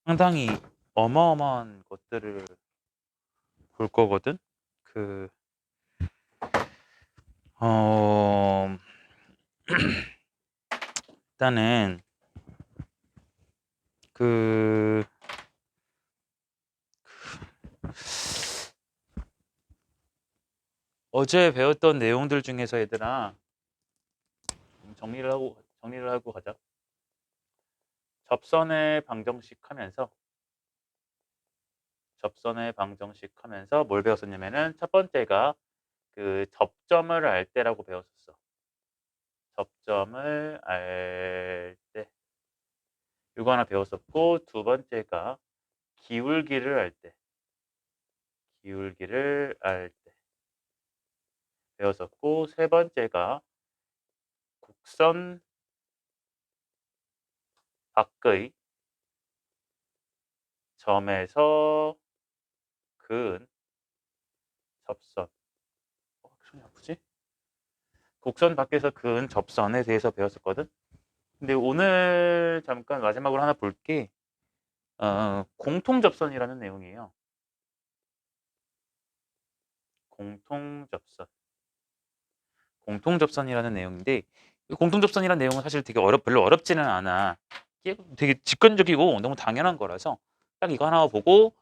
상당히 어마어마한 것들을 볼 거거든. 그 어, 일단은 그 어제 배웠던 내용들 중에서 얘들아 정리를 하고 가자. 접선의 방정식 하면서 뭘 배웠었냐면은 첫 번째가 그 접점을 알 때라고 배웠었어. 접점을 알 때. 이거 하나 배웠었고, 두 번째가 기울기를 알 때. 기울기를 알 때 배웠었고, 세 번째가 곡선 밖의 점에서 그은 접선. 손이 아프지? 곡선 밖에서 그은 접선에 대해서 배웠었거든. 근데 오늘 잠깐 마지막으로 하나 볼게. 공통접선이라는 내용이에요. 공통접선. 공통접선이라는 내용인데, 이 공통접선이라는 내용은 사실 되게 별로 어렵지는 않아. 이게 되게 직관적이고 너무 당연한 거라서 딱 이거 하나 보고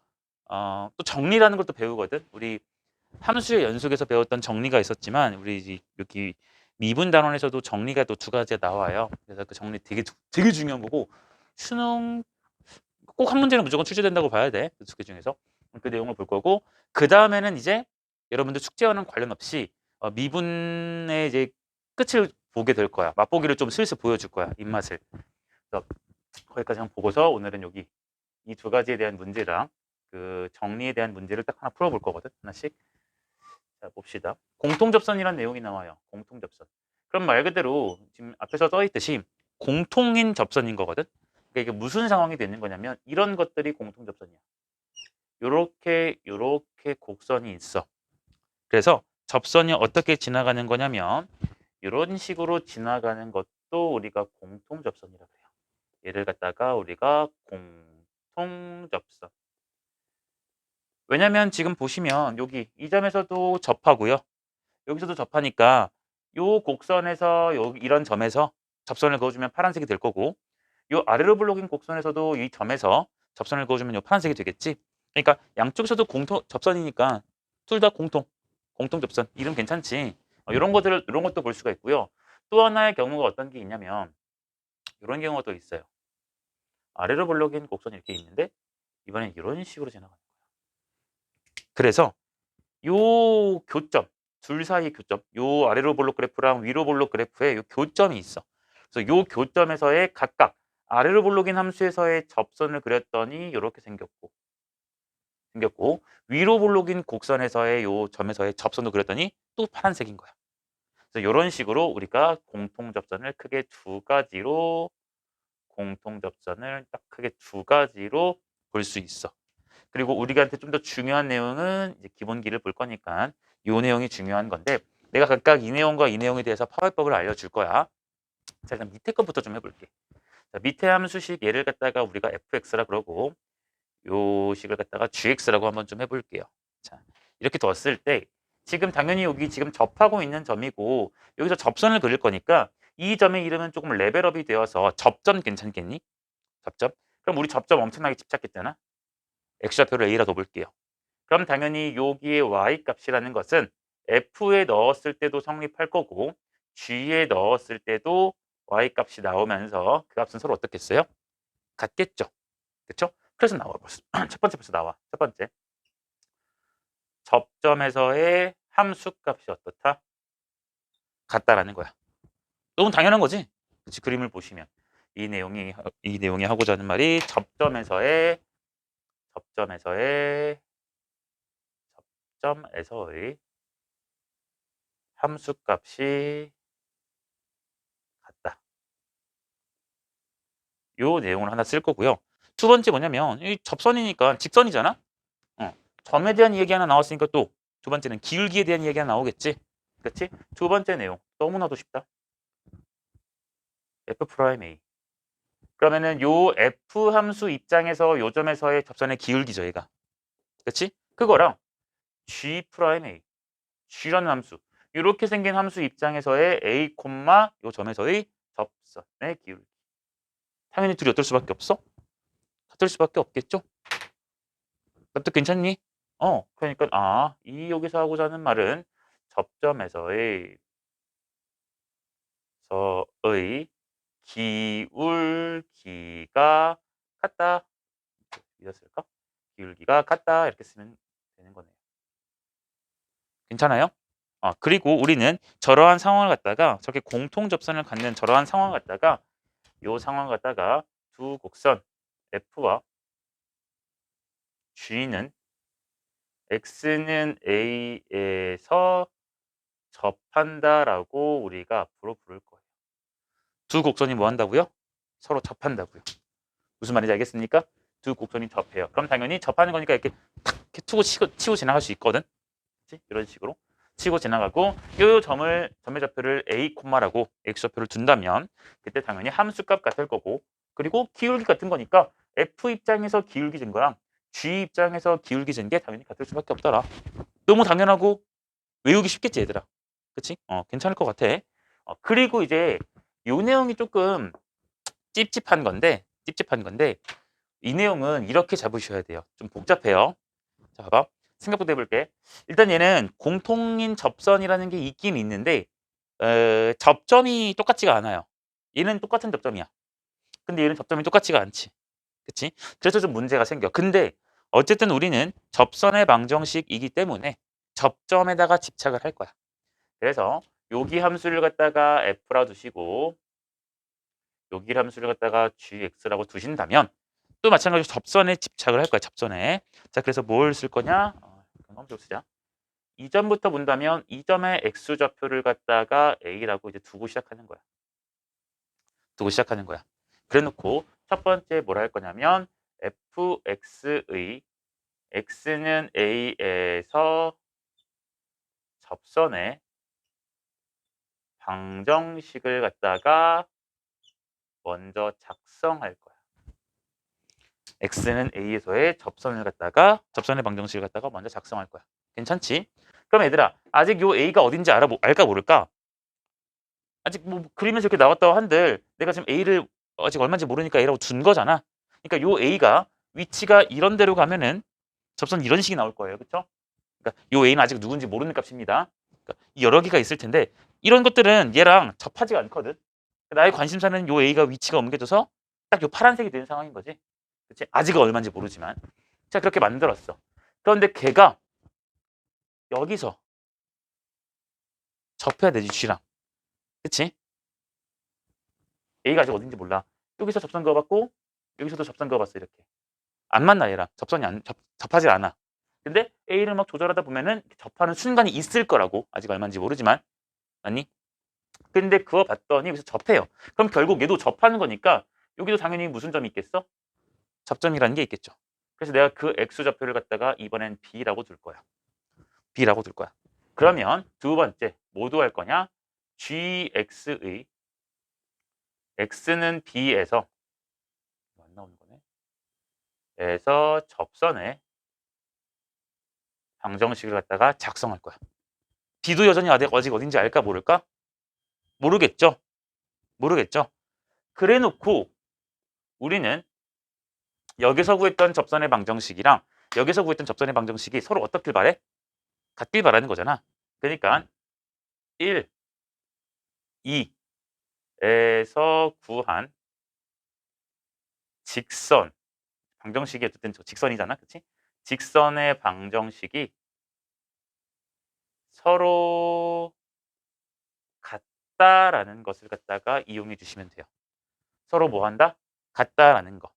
또 정리라는 걸 또 배우거든. 우리 함수의 연속에서 배웠던 정리가 있었지만 우리 여기 미분 단원에서도 정리가 또 두 가지가 나와요. 그래서 그 정리 되게 중요한 거고 수능 꼭 한 문제는 무조건 출제된다고 봐야 돼. 그 두 개 중에서 그 내용을 볼 거고 그 다음에는 이제 여러분들 숙제와는 관련 없이 미분의 이제 끝을 보게 될 거야. 맛보기를 좀 슬슬 보여줄 거야. 입맛을. 그래서 거기까지 한번 보고서 오늘은 여기 이 두 가지에 대한 문제랑 그 정리에 대한 문제를 딱 하나 풀어볼 거거든. 하나씩. 자, 봅시다. 공통접선이라는 내용이 나와요. 공통접선. 그럼 말 그대로 지금 앞에서 써 있듯이 공통인 접선인 거거든. 그러니까 이게 무슨 상황이 되는 거냐면 이런 것들이 공통접선이야. 요렇게 곡선이 있어. 그래서 접선이 어떻게 지나가는 거냐면 이런 식으로 지나가는 것도 우리가 공통접선이라고 해요. 얘를 갖다가 우리가 공통접선. 왜냐면 지금 보시면 여기 이 점에서도 접하고요. 여기서도 접하니까 요 곡선에서 이런 점에서 접선을 그어주면 파란색이 될 거고 요 아래로 블록인 곡선에서도 이 점에서 접선을 그어주면 요 파란색이 되겠지. 그러니까 양쪽에서도 공통 접선이니까 둘 다 공통 접선. 이름 괜찮지. 이런 것도 볼 수가 있고요. 또 하나의 경우가 어떤 게 있냐면 이런 경우가 또 있어요. 아래로 블록인 곡선이 이렇게 있는데 이번엔 이런 식으로 지나가는 거예요. 그래서 요 교점, 둘 사이의 교점, 요 아래로 볼록 그래프랑 위로 볼록 그래프에 요 교점이 있어. 그래서 요 교점에서의 각각 아래로 볼록인 함수에서의 접선을 그렸더니 이렇게 생겼고 위로 볼록인 곡선에서의 요 점에서의 접선도 그렸더니 또 파란색인 거야. 그래서 이런 식으로 우리가 공통접선을 딱 크게 두 가지로 볼 수 있어. 그리고 우리한테 좀 더 중요한 내용은 이제 기본기를 볼 거니까 이 내용이 중요한 건데 내가 각각 이 내용과 이 내용에 대해서 파악법을 알려줄 거야. 자, 일단 밑에 것부터 좀 해볼게. 자, 밑에 함수식 얘를 갖다가 우리가 fx라 그러고 요 식을 갖다가 gx라고 한번 좀 해볼게요. 자, 이렇게 뒀을 때 지금 당연히 여기 지금 접하고 있는 점이고 여기서 접선을 그릴 거니까 이 점의 이름은 조금 레벨업이 되어서 접점 괜찮겠니? 접점? 그럼 우리 접점 엄청나게 집착했잖아. x좌표를 a라 둬볼게요. 그럼 당연히 여기에 y값이라는 것은 f에 넣었을 때도 성립할 거고 g에 넣었을 때도 y값이 나오면서 그 값은 서로 어떻겠어요? 같겠죠. 그렇죠? 그래서 나와 벌써. 첫 번째 벌써 나와. 첫 번째. 접점에서의 함수값이 어떻다? 같다라는 거야. 너무 당연한 거지. 그렇지? 그림을 보시면 이 내용이 하고자 하는 말이 접점에서의 함수값이 같다. 요 내용을 하나 쓸 거고요. 두 번째 뭐냐면 이 접선이니까 직선이잖아. 점에 대한 얘기 하나 나왔으니까 또 두 번째는 기울기에 대한 얘기 하나 나오겠지. 그렇지? 두 번째 내용 너무나도 쉽다. f 프라임 a 그러면은 요 f 함수 입장에서 요 점에서의 접선의 기울기죠, 얘가. 그렇지? 그거랑 g 프라임 a, g라는 함수. 이렇게 생긴 함수 입장에서의 a, 요 점에서의 접선의 기울기. 당연히 둘이 어떨 수밖에 없어? 같을 수밖에 없겠죠? 납득 괜찮니? 그러니까 이 여기서 하고자 하는 말은 접점에서의 기울기가 같다. 이랬을까? 기울기가 같다. 이렇게 쓰면 되는 거네요. 괜찮아요? 그리고 우리는 저러한 상황을 갖다가 저렇게 공통 접선을 갖는 저러한 상황을 갖다가 요 상황을 갖다가 두 곡선 F와 G는 X는 A에서 접한다라고 우리가 앞으로 부를 거예요. 두 곡선이 뭐 한다고요? 서로 접한다고요. 무슨 말인지 알겠습니까? 두 곡선이 접해요. 그럼 당연히 접하는 거니까 이렇게 탁 이렇게 투고 치고 지나갈 수 있거든. 그치? 이런 식으로 치고 지나가고 요 점의 좌표를 A, 라고 X 좌표를 둔다면 그때 당연히 함수값 같을 거고 그리고 기울기 같은 거니까 F 입장에서 기울기 진 거랑 G 입장에서 기울기 진 게 당연히 같을 수밖에 없더라. 너무 당연하고 외우기 쉽겠지 얘들아. 그치? 괜찮을 것 같아. 그리고 이제 요 내용이 조금 찝찝한 건데 이 내용은 이렇게 잡으셔야 돼요. 좀 복잡해요. 자, 봐봐. 생각부터 해볼게. 일단 얘는 공통인 접선이라는 게 있긴 있는데 접점이 똑같지가 않아요. 얘는 똑같은 접점이야. 근데 얘는 접점이 똑같지가 않지. 그치? 그래서 좀 문제가 생겨. 근데 어쨌든 우리는 접선의 방정식이기 때문에 접점에다가 집착을 할 거야. 그래서 여기 함수를 갖다가 f라 두시고 여기 함수를 갖다가 gx라고 두신다면 또 마찬가지로 접선에 집착을 할 거야. 접선에. 자, 그래서 뭘 쓸 거냐? 함수 쓰자. 이 점부터 본다면 이 점의 x좌표를 갖다가 a라고 이제 두고 시작하는 거야. 그래 놓고 첫 번째 뭐라 할 거냐면 fx의 x는 a에서 접선의 방정식을 갖다가 먼저 작성할 거야. x는 a에서의 접선의 방정식을 갖다가 먼저 작성할 거야. 괜찮지? 그럼 얘들아, 아직 요 a가 어딘지 알까 모를까? 아직 뭐 그림에서 이렇게 나왔다고 한들 내가 지금 a를 아직 얼마인지 모르니까 a라고 둔 거잖아. 그러니까 요 a가 위치가 이런 데로 가면은 접선 이런 식이 나올 거예요. 그렇죠? 그러니까 요 a는 아직 누군지 모르는 값입니다. 그러니까 여러 개가 있을 텐데 이런 것들은 얘랑 접하지가 않거든. 나의 관심사는 요 a가 위치가 옮겨져서 딱 요 파란색이 되는 상황인 거지. 그치? 아직은 얼마인지 모르지만. 자, 그렇게 만들었어. 그런데 걔가 여기서 접해야 되지, G랑. 그치? A가 아직 어딘지 몰라. 여기서 접선 그어봤고, 여기서도 접선 그어봤어, 이렇게. 안 만나, 얘랑. 접하지 않아. 근데 A를 막 조절하다 보면은 접하는 순간이 있을 거라고. 아직 얼마인지 모르지만. 아니? 근데 그어봤더니 여기서 접해요. 그럼 결국 얘도 접하는 거니까 여기도 당연히 무슨 점이 있겠어? 접점이라는 게 있겠죠. 그래서 내가 그 X좌표를 갖다가 이번엔 B라고 둘 거야. 그러면 두 번째 뭐 할 거냐? GX의 X는 B에서 안 나오는 거네. 에서 접선의 방정식을 갖다가 작성할 거야. B도 여전히 아직 어딘지 알까 모를까? 모르겠죠. 그래 놓고 우리는 여기서 구했던 접선의 방정식이랑 여기서 구했던 접선의 방정식이 서로 어떻길 바래? 같길 바라는 거잖아. 그러니까 1, 2에서 구한 직선 방정식이 어쨌든 직선이잖아. 그치? 직선의 방정식이 서로 같다라는 것을 갖다가 이용해 주시면 돼요. 서로 뭐 한다? 같다라는 거.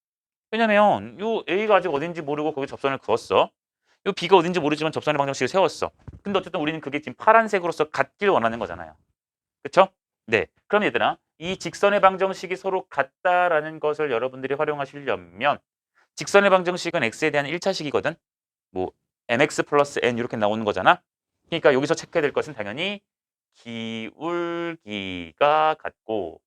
왜냐면 요 A가 아직 어딘지 모르고 거기 접선을 그었어. 요 B가 어딘지 모르지만 접선의 방정식을 세웠어. 근데 어쨌든 우리는 그게 지금 파란색으로서 같길 원하는 거잖아요. 그쵸? 네. 그럼 얘들아, 이 직선의 방정식이 서로 같다라는 것을 여러분들이 활용하시려면 직선의 방정식은 x에 대한 1차식이거든. 뭐 mx 플러스 n 이렇게 나오는 거잖아. 그러니까 여기서 체크해야 될 것은 당연히 기울기가 같고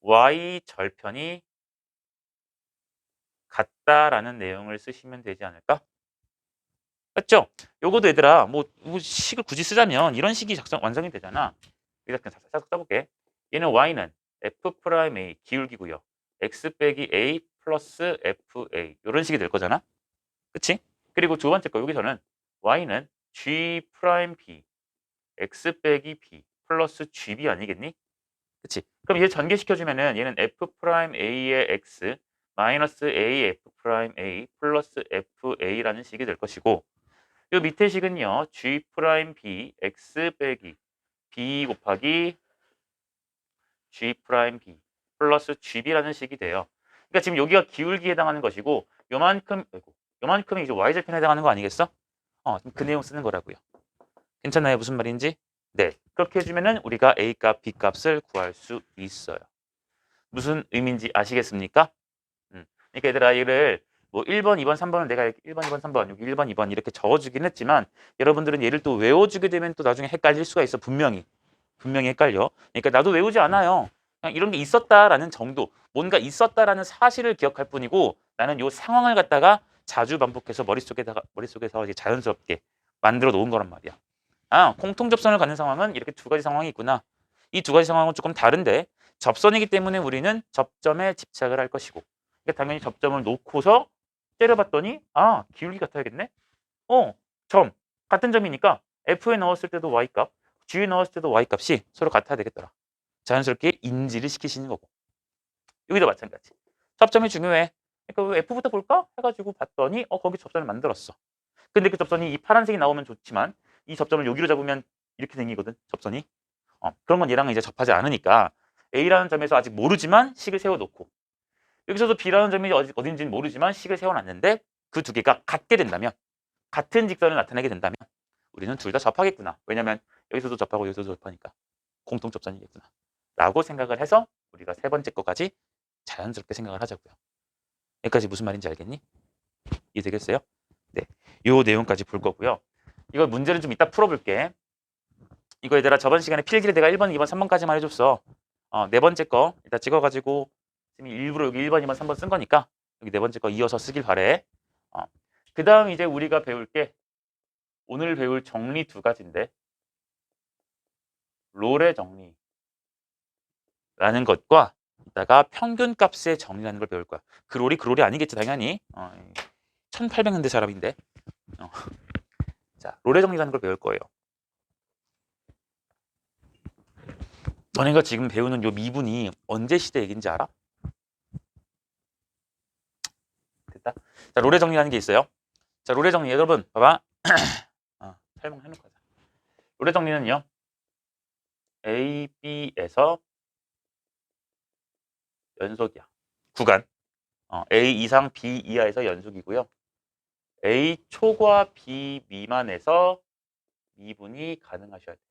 y 절편이 같다라는 내용을 쓰시면 되지 않을까? 맞죠? 요거도 얘들아 뭐 식을 굳이 쓰자면 이런 식이 완성이 되잖아. 여기다 그냥 싹 써볼게. 얘는 y는 f 프라임 a 기울기고요. x 빼기 a 플러스 fa 이런 식이 될 거잖아. 그치? 그리고 두 번째 거 여기서는 y는 g 프라임 b x 빼기 b 플러스 gb 아니겠니? 그치? 그럼 얘 전개시켜주면은 얘는 f 프라임 a의 x 마이너스 a f 프라임 a 플러스 fa라는 식이 될 것이고 요 밑에 식은요 g 프라임 b x 빼기 b 곱하기 g 프라임 b 플러스 gb라는 식이 돼요. 그러니까 지금 여기가 기울기에 해당하는 것이고 요만큼이 이제 y절편에 해당하는 거 아니겠어? 그 내용 쓰는 거라고요. 괜찮나요? 무슨 말인지? 네. 그렇게 해주면은 우리가 a 값, b 값을 구할 수 있어요. 무슨 의미인지 아시겠습니까? 그러니까 얘들아 얘를 뭐 1번, 2번, 3번을 내가 1번, 2번, 3번, 여기 1번, 2번 이렇게 적어주긴 했지만 여러분들은 얘를 또 외워주게 되면 또 나중에 헷갈릴 수가 있어. 분명히 헷갈려. 그러니까 나도 외우지 않아요. 그냥 이런 게 있었다라는 정도, 뭔가 있었다라는 사실을 기억할 뿐이고 나는 요 상황을 갖다가 자주 반복해서 머릿속에서 이제 자연스럽게 만들어 놓은 거란 말이야. 공통 접선을 갖는 상황은 이렇게 두 가지 상황이 있구나. 이 두 가지 상황은 조금 다른데 접선이기 때문에 우리는 접점에 집착을 할 것이고 그러니까 당연히 접점을 놓고서 때려봤더니 기울기 같아야겠네. 점 같은 점이니까 F에 넣었을 때도 Y값, G에 넣었을 때도 Y값이 서로 같아야 되겠더라. 자연스럽게 인지를 시키시는 거고 여기도 마찬가지. 접점이 중요해. 그러니까 F부터 볼까? 해가지고 봤더니 거기 접선을 만들었어. 근데 그 접선이 이 파란색이 나오면 좋지만 이 접점을 여기로 잡으면 이렇게 생기거든. 접선이. 그런 건 얘랑은 이제 접하지 않으니까 A라는 점에서 아직 모르지만 식을 세워놓고 여기서도 B라는 점이 어딘지는 모르지만 식을 세워놨는데 그 두 개가 같게 된다면 같은 직선을 나타내게 된다면 우리는 둘 다 접하겠구나. 왜냐면 여기서도 접하고 여기서도 접하니까 공통 접선이겠구나. 라고 생각을 해서 우리가 세 번째 거까지 자연스럽게 생각을 하자고요. 여기까지 무슨 말인지 알겠니? 이해되겠어요? 네, 요 내용까지 볼 거고요. 이거 문제는 좀 이따 풀어볼게. 이거 얘들아 저번 시간에 필기를 내가 1번, 2번, 3번까지만 해줬어. 네 번째 거 이따 찍어가지고 지금 일부러 여기 1번, 2번, 3번 쓴 거니까 여기 네 번째 거 이어서 쓰길 바래. 그 다음 이제 우리가 배울 게 오늘 배울 정리 두 가지인데 롤의 정리라는 것과 이따가 평균값의 정리라는 걸 배울 거야. 그 롤이 아니겠지 당연히. 1800년대 사람인데. 자, 롤의 정리라는 걸 배울 거예요. 너네가 지금 배우는 요 미분이 언제 시대 얘기인지 알아? 됐다. 자, 롤의 정리라는 게 있어요. 자, 롤의 정리 여러분 봐봐. 설명해놓고 하자. 롤의 정리는요. A, B에서 연속이야. 구간. A 이상 B 이하에서 연속이고요. A 초과 B 미만에서 미분이 가능하셔야 돼요.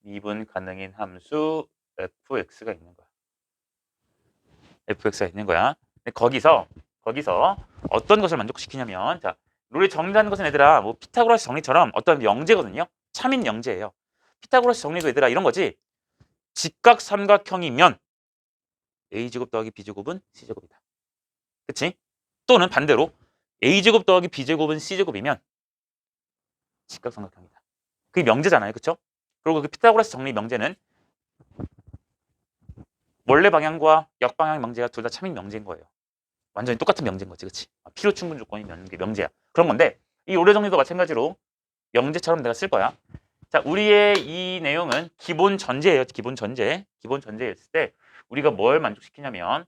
미분 가능인 함수 fx가 있는 거야. fx가 있는 거야. 근데 거기서 어떤 것을 만족시키냐면 자, 롤의 정리라는 것은 얘들아 뭐 피타고라스 정리처럼 어떤 영재거든요. 참인 영재예요. 피타고라스 정리도 얘들아 이런 거지. 직각삼각형이면 a제곱 더하기 b제곱은 c제곱이다. 그치? 또는 반대로 a제곱 더하기 b제곱은 c제곱이면 직각삼각형이다. 그게 명제잖아요. 그쵸? 그리고 그 피타고라스 정리 명제는 원래 방향과 역방향 명제가 둘 다 참인 명제인 거예요. 완전히 똑같은 명제인 거지. 그치? 필요 충분 조건이 명제야. 그런 건데 이 오래 정리도 마찬가지로 명제처럼 내가 쓸 거야. 자, 우리의 이 내용은 기본 전제예요. 기본 전제였을 때 우리가 뭘 만족시키냐면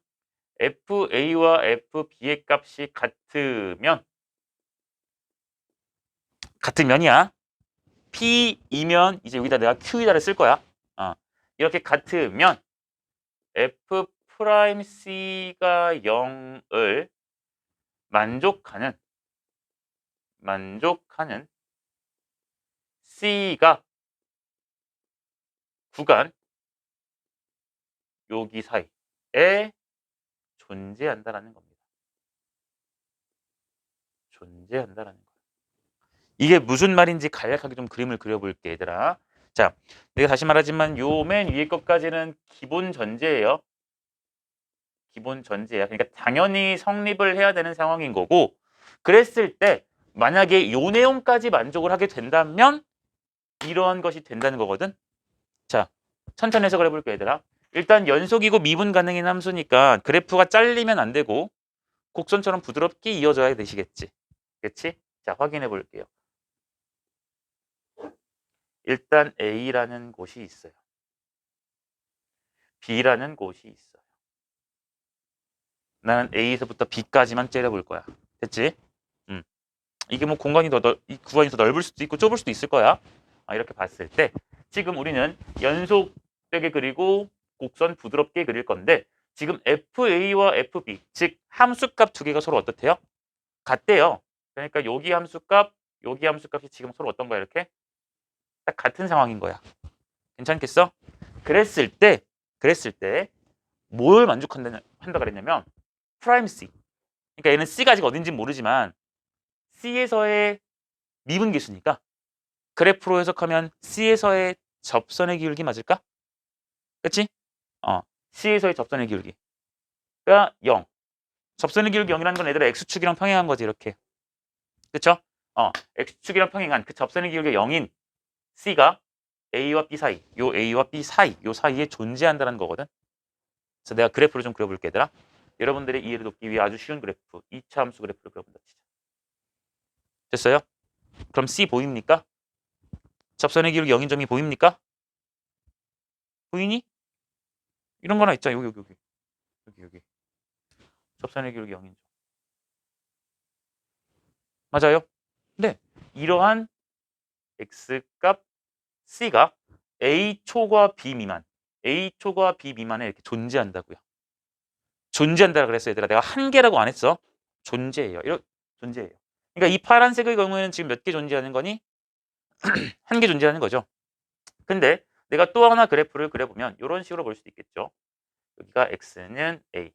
FA와 FB의 값이 같으면이야. P이면 이제 여기다 내가 Q이다를 쓸 거야. 이렇게 같으면 F 프라임 C가 0을 만족하는 C가 구간 여기 사이에 존재한다라는 겁니다. 존재한다라는 거예요. 이게 무슨 말인지 간략하게 좀 그림을 그려볼게 얘들아. 자, 내가 다시 말하지만 요 맨 위에 것까지는 기본 전제예요. 기본 전제야. 그러니까 당연히 성립을 해야 되는 상황인 거고, 그랬을 때 만약에 요 내용까지 만족을 하게 된다면 이러한 것이 된다는 거거든. 자, 천천히 해석을 해볼게 얘들아. 일단 연속이고 미분 가능인 함수니까 그래프가 잘리면 안 되고 곡선처럼 부드럽게 이어져야 되시겠지. 그렇지? 자, 확인해 볼게요. 일단 A라는 곳이 있어요. B라는 곳이 있어요. 나는 A에서부터 B까지만 째려볼 거야. 됐지? 이게 뭐 공간이 이 구간이 더 넓을 수도 있고 좁을 수도 있을 거야. 이렇게 봤을 때 지금 우리는 연속되게 그리고 곡선 부드럽게 그릴 건데 지금 FA와 FB, 즉 함수값 두 개가 서로 어떻대요? 같대요. 그러니까 여기 함수값, 여기 함수값이 지금 서로 어떤 거야? 이렇게 딱 같은 상황인 거야. 괜찮겠어? 그랬을 때 뭘 만족한다 그랬냐면 프라임 C. 그러니까 얘는 C가 아직 어딘지 모르지만 C에서의 미분 계수니까 그래프로 해석하면 C에서의 접선의 기울기 맞을까? 그치? C에서의 접선의 기울기가 0. 접선의 기울기 0이라는 건 얘들아 X축이랑 평행한 거지 이렇게. 그쵸? X축이랑 평행한 그 접선의 기울기가 0인 C가 A와 B 사이, 요 A와 B 사이, 요 사이에 존재한다는 거거든. 그래서 내가 그래프를 좀 그려볼게 얘들아. 여러분들의 이해를 돕기 위해 아주 쉬운 그래프, 2차 함수 그래프를 그려본다 치자. 됐어요? 그럼 C 보입니까? 접선의 기울기 0인 점이 보입니까? 보이니? 이런 거 하나 있잖아. 여기. 접선의 기울기 0인 점. 맞아요? 네. 이러한 X값 C가 A초과 B 미만, A초과 B 미만에 이렇게 존재한다고요. 존재한다고 그랬어 얘들아. 내가 한 개라고 안 했어. 존재해요. 존재해요. 그러니까 이 파란색의 경우에는 지금 몇 개 존재하는 거니? 한 개 존재하는 거죠. 근데 내가 또 하나 그래프를 그려보면 이런 식으로 볼 수도 있겠죠. 여기가 X는 A.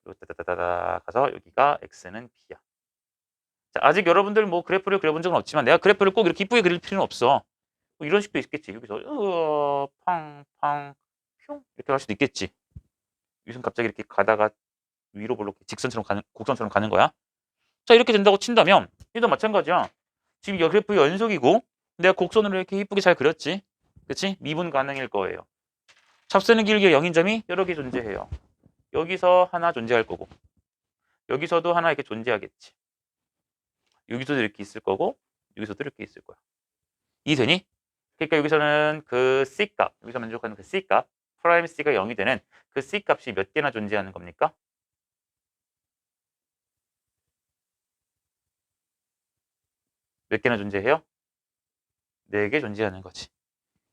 따다다다다 가서 여기가 X는 B야. 자, 아직 여러분들 뭐 그래프를 그려본 적은 없지만 내가 그래프를 꼭 이렇게 이쁘게 그릴 필요는 없어. 뭐 이런 식도 있겠지. 여기서 팡팡 뿅 이렇게 할 수도 있겠지. 여기서 갑자기 이렇게 가다가 위로 볼록 직선처럼 가는 곡선처럼 가는 거야. 자, 이렇게 된다고 친다면 얘도 마찬가지야. 지금 그래프 연속이고 내가 곡선으로 이렇게 이쁘게 잘 그렸지. 그치? 미분 가능일 거예요. 접선의 길이가 0인 점이 여러 개 존재해요. 여기서 하나 존재할 거고 여기서도 하나 이렇게 존재하겠지. 여기서도 이렇게 있을 거고 여기서도 이렇게 있을 거야. 이해되니? 그러니까 여기서는 그 C값, 여기서 만족하는 그 C값, 프라임 C가 0이 되는 그 C값이 몇 개나 존재하는 겁니까? 몇 개나 존재해요? 4개 존재하는 거지.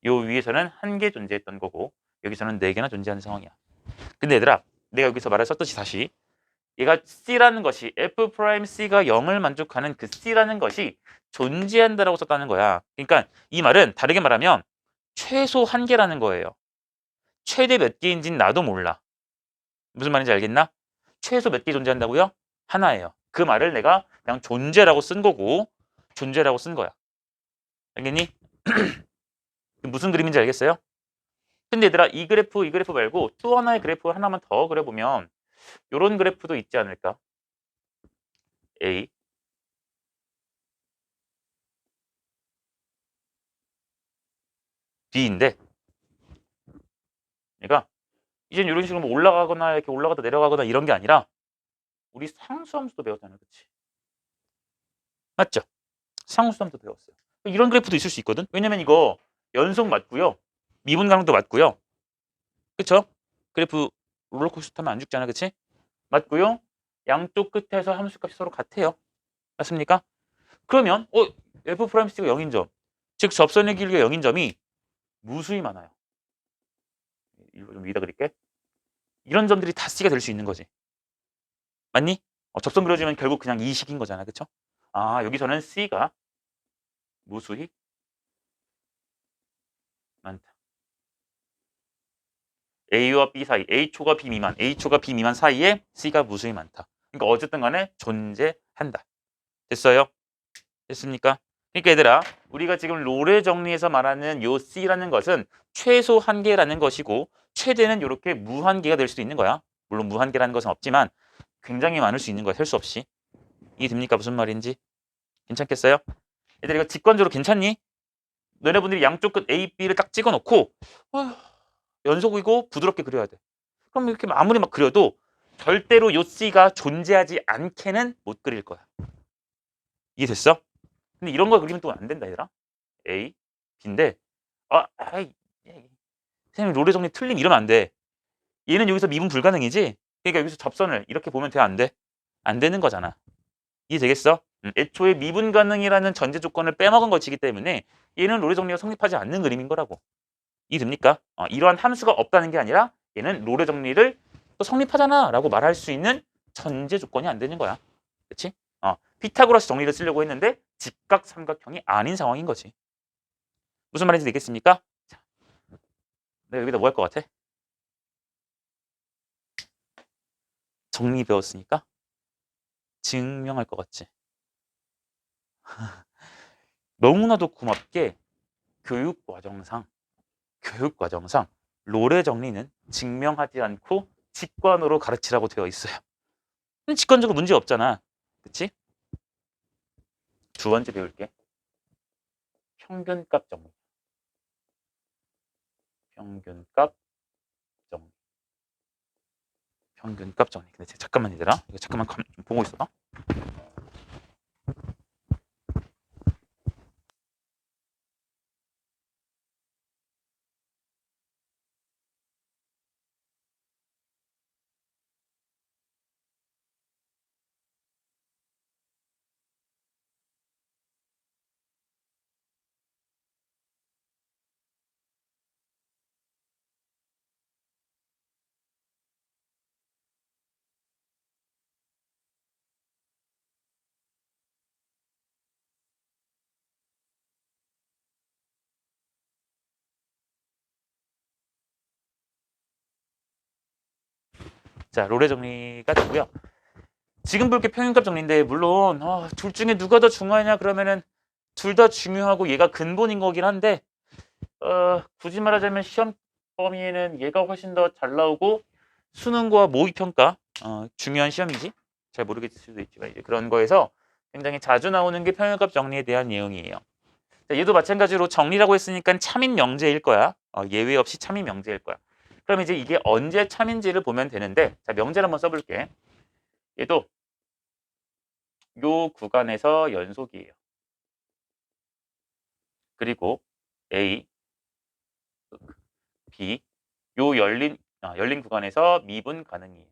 요 위에서는 1개 존재했던 거고 여기서는 4개나 존재하는 상황이야. 근데 얘들아, 내가 여기서 말을 썼듯이 다시 얘가 C라는 것이 F 프라임 C가 0을 만족하는 그 C라는 것이 존재한다라고 썼다는 거야. 그러니까 이 말은 다르게 말하면 최소 1개라는 거예요. 최대 몇 개인지는 나도 몰라. 무슨 말인지 알겠나? 최소 몇 개 존재한다고요? 하나예요. 그 말을 내가 그냥 존재라고 쓴 거고 존재라고 쓴 거야. 알겠니? 무슨 그림인지 알겠어요? 근데 얘들아 이 그래프 말고 또 하나의 그래프 하나만 더 그려보면 이런 그래프도 있지 않을까? A B인데 얘가 이젠 이런 식으로 뭐 올라가거나 이렇게 올라가다 내려가거나 이런 게 아니라 우리 상수함수도 배웠잖아요. 그치? 맞죠? 상수함수도 배웠어요. 이런 그래프도 있을 수 있거든? 왜냐면 이거 연속 맞고요. 미분 가능도 맞고요. 그쵸? 그래프 롤러코스터 타면 안 죽잖아. 그치? 맞고요. 양쪽 끝에서 함수값이 서로 같아요. 맞습니까? 그러면 F 프라임 C가 0인 점, 즉 접선의 길이가 0인 점이 무수히 많아요. 이거 좀 위에다 그릴게. 이런 점들이 다 C가 될 수 있는 거지. 맞니? 접선 그려주면 결국 그냥 이 식인 거잖아. 그쵸? 여기서는 C가 무수히 많다. A와 B 사이, A초과 B 미만, A초과 B 미만 사이에 C가 무수히 많다. 그러니까 어쨌든 간에 존재한다. 됐어요? 됐습니까? 그러니까 얘들아, 우리가 지금 롤의 정리에서 말하는 요 C라는 것은 최소 한계라는 것이고 최대는 이렇게 무한계가 될 수도 있는 거야. 물론 무한계라는 것은 없지만 굉장히 많을 수 있는 거야. 셀 수 없이. 이해됩니까? 무슨 말인지? 괜찮겠어요? 얘들아, 이거 직관적으로 괜찮니? 너네분들이 양쪽 끝 A, B를 딱 찍어놓고 연속이고 부드럽게 그려야 돼. 그럼 이렇게 아무리 막 그려도 절대로 요 C가 존재하지 않게는 못 그릴 거야. 이해됐어? 근데 이런 거 그리면 또 안 된다 얘들아. A, B인데 아이 선생님 롤의 정리 틀림 이러면 안 돼. 얘는 여기서 미분 불가능이지? 그러니까 여기서 접선을 이렇게 보면 돼 안 돼? 안 되는 거잖아. 이해되겠어? 애초에 미분 가능이라는 전제 조건을 빼먹은 것이기 때문에 얘는 롤의 정리가 성립하지 않는 그림인 거라고. 이해됩니까? 이러한 함수가 없다는 게 아니라 얘는 롤의 정리를 또 성립하잖아 라고 말할 수 있는 전제 조건이 안 되는 거야. 그치? 피타고라스 정리를 쓰려고 했는데 직각 삼각형이 아닌 상황인 거지. 무슨 말인지 되겠습니까? 자, 내가 여기다 뭐 할 것 같아? 정리 배웠으니까 증명할 것 같지. 너무나도 고맙게 교육과정상 롤의 정리는 증명하지 않고 직관으로 가르치라고 되어 있어요. 직관적으로 문제 없잖아. 그치? 두 번째 배울게. 평균값 정리. 평균값 정리. 평균값 정리. 근데 잠깐만 얘들아. 이거 잠깐만 좀 보고 있어. 자, 롤의 정리가 되고요. 지금 볼 게 평균값 정리인데 물론 둘 중에 누가 더 중요하냐 그러면은 둘 다 중요하고 얘가 근본인 거긴 한데 굳이 말하자면 시험 범위에는 얘가 훨씬 더 잘 나오고 수능과 모의평가 중요한 시험이지 잘 모르겠을 수도 있지만 이제 그런 거에서 굉장히 자주 나오는 게 평균값 정리에 대한 내용이에요. 자, 얘도 마찬가지로 정리라고 했으니까 참인 명제일 거야. 예외 없이 참인 명제일 거야. 그럼 이제 이게 언제 참인지를 보면 되는데 자 명제를 한번 써볼게. 얘도 요 구간에서 연속이에요. 그리고 A, B 요 열린 구간에서 미분 가능이에요.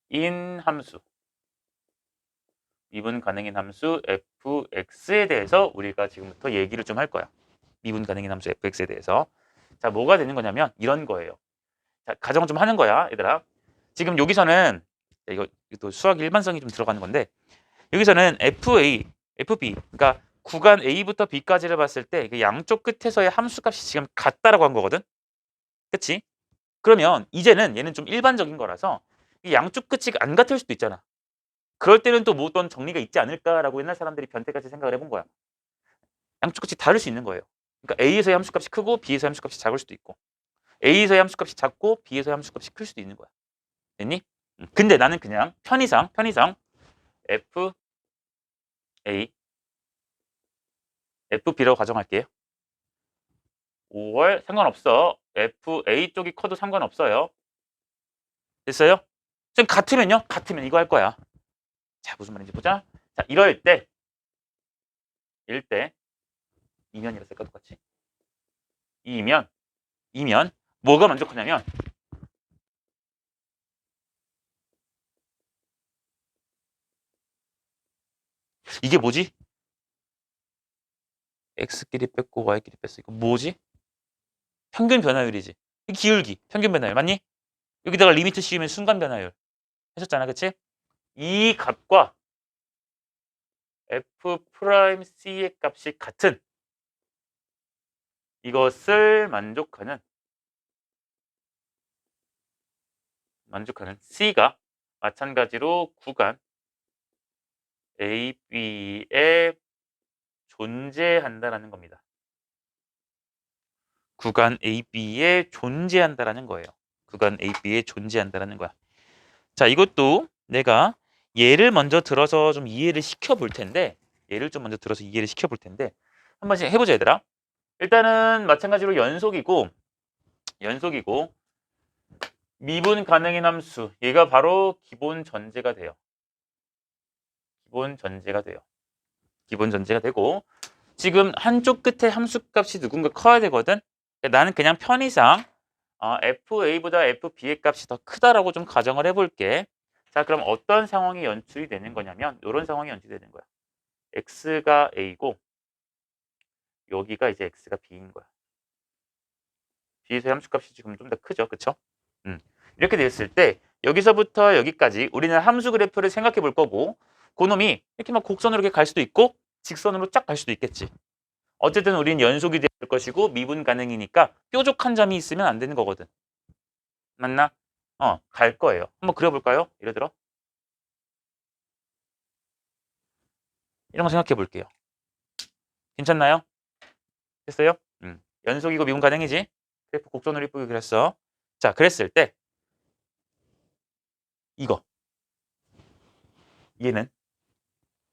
인 함수 미분 가능인 함수 fx에 대해서 우리가 지금부터 얘기를 좀 할 거야. 미분 가능인 함수 fx에 대해서. 자, 뭐가 되는 거냐면 이런 거예요. 자, 가정을 좀 하는 거야, 얘들아. 지금 여기서는 이거 또 수학 일반성이 좀 들어가는 건데 여기서는 FA, FB 그러니까 구간 A부터 B까지를 봤을 때 양쪽 끝에서의 함수값이 지금 같다라고 한 거거든. 그치? 그러면 이제는 얘는 좀 일반적인 거라서 이 양쪽 끝이 안 같을 수도 있잖아. 그럴 때는 또 뭐 어떤 정리가 있지 않을까라고 옛날 사람들이 변태같이 생각을 해본 거야. 양쪽 끝이 다를 수 있는 거예요. 그러니까 A에서의 함수값이 크고 B에서의 함수값이 작을 수도 있고 A에서의 함수값이 작고 B에서의 함수값이 클 수도 있는 거야. 됐니? 근데 나는 그냥 편의상 F, A, FB라고 가정할게요. 5월 상관없어. FA 쪽이 커도 상관없어요. 됐어요? 지금 같으면요? 같으면 이거 할 거야. 자, 무슨 말인지 보자. 자, 이럴 때 2면이라 쓸까 똑같이. 2면 뭐가 만족하냐면 이게 뭐지? x끼리 뺐고 y끼리 뺐어. 이거 뭐지? 평균 변화율이지. 기울기, 평균 변화율 맞니? 여기다가 리미트 씌우면 순간 변화율 했었잖아, 그치? 이 값과 f 프라임 c의 값이 같은 이것을 만족하는 c가 마찬가지로 구간 A, B의 존재한다라는 겁니다. 구간 AB에 존재한다라는 거예요. 구간 AB에 존재한다라는 거야. 자, 이것도 내가 예를 먼저 들어서 좀 이해를 시켜 볼 텐데, 예를 좀 먼저 들어서 이해를 시켜 볼 텐데, 한 번씩 해보자, 얘들아. 일단은 마찬가지로 연속이고, 미분 가능인 함수. 얘가 바로 기본 전제가 돼요. 기본 전제가 돼요. 기본 전제가 되고, 지금 한쪽 끝에 함수값이 누군가 커야 되거든. 나는 그냥 편의상 FA보다 FB의 값이 더 크다라고 좀 가정을 해볼게. 자, 그럼 어떤 상황이 연출이 되는 거냐면 이런 상황이 연출이 되는 거야. X가 A고 여기가 이제 X가 B인 거야. B에서의 함수값이 지금 좀 더 크죠, 그쵸? 이렇게 됐을 때 여기서부터 여기까지 우리는 함수 그래프를 생각해 볼 거고 그놈이 이렇게 막 곡선으로 이렇게 갈 수도 있고 직선으로 쫙 갈 수도 있겠지. 어쨌든 우리는 연속이 될 것이고 미분 가능이니까 뾰족한 점이 있으면 안 되는 거거든. 맞나? 갈 거예요. 한번 그려볼까요? 예를 들어 이런 거 생각해 볼게요. 괜찮나요? 됐어요? 연속이고 미분 가능이지? 그래프 곡선으로 이쁘게 그렸어. 자, 그랬을 때 이거 얘는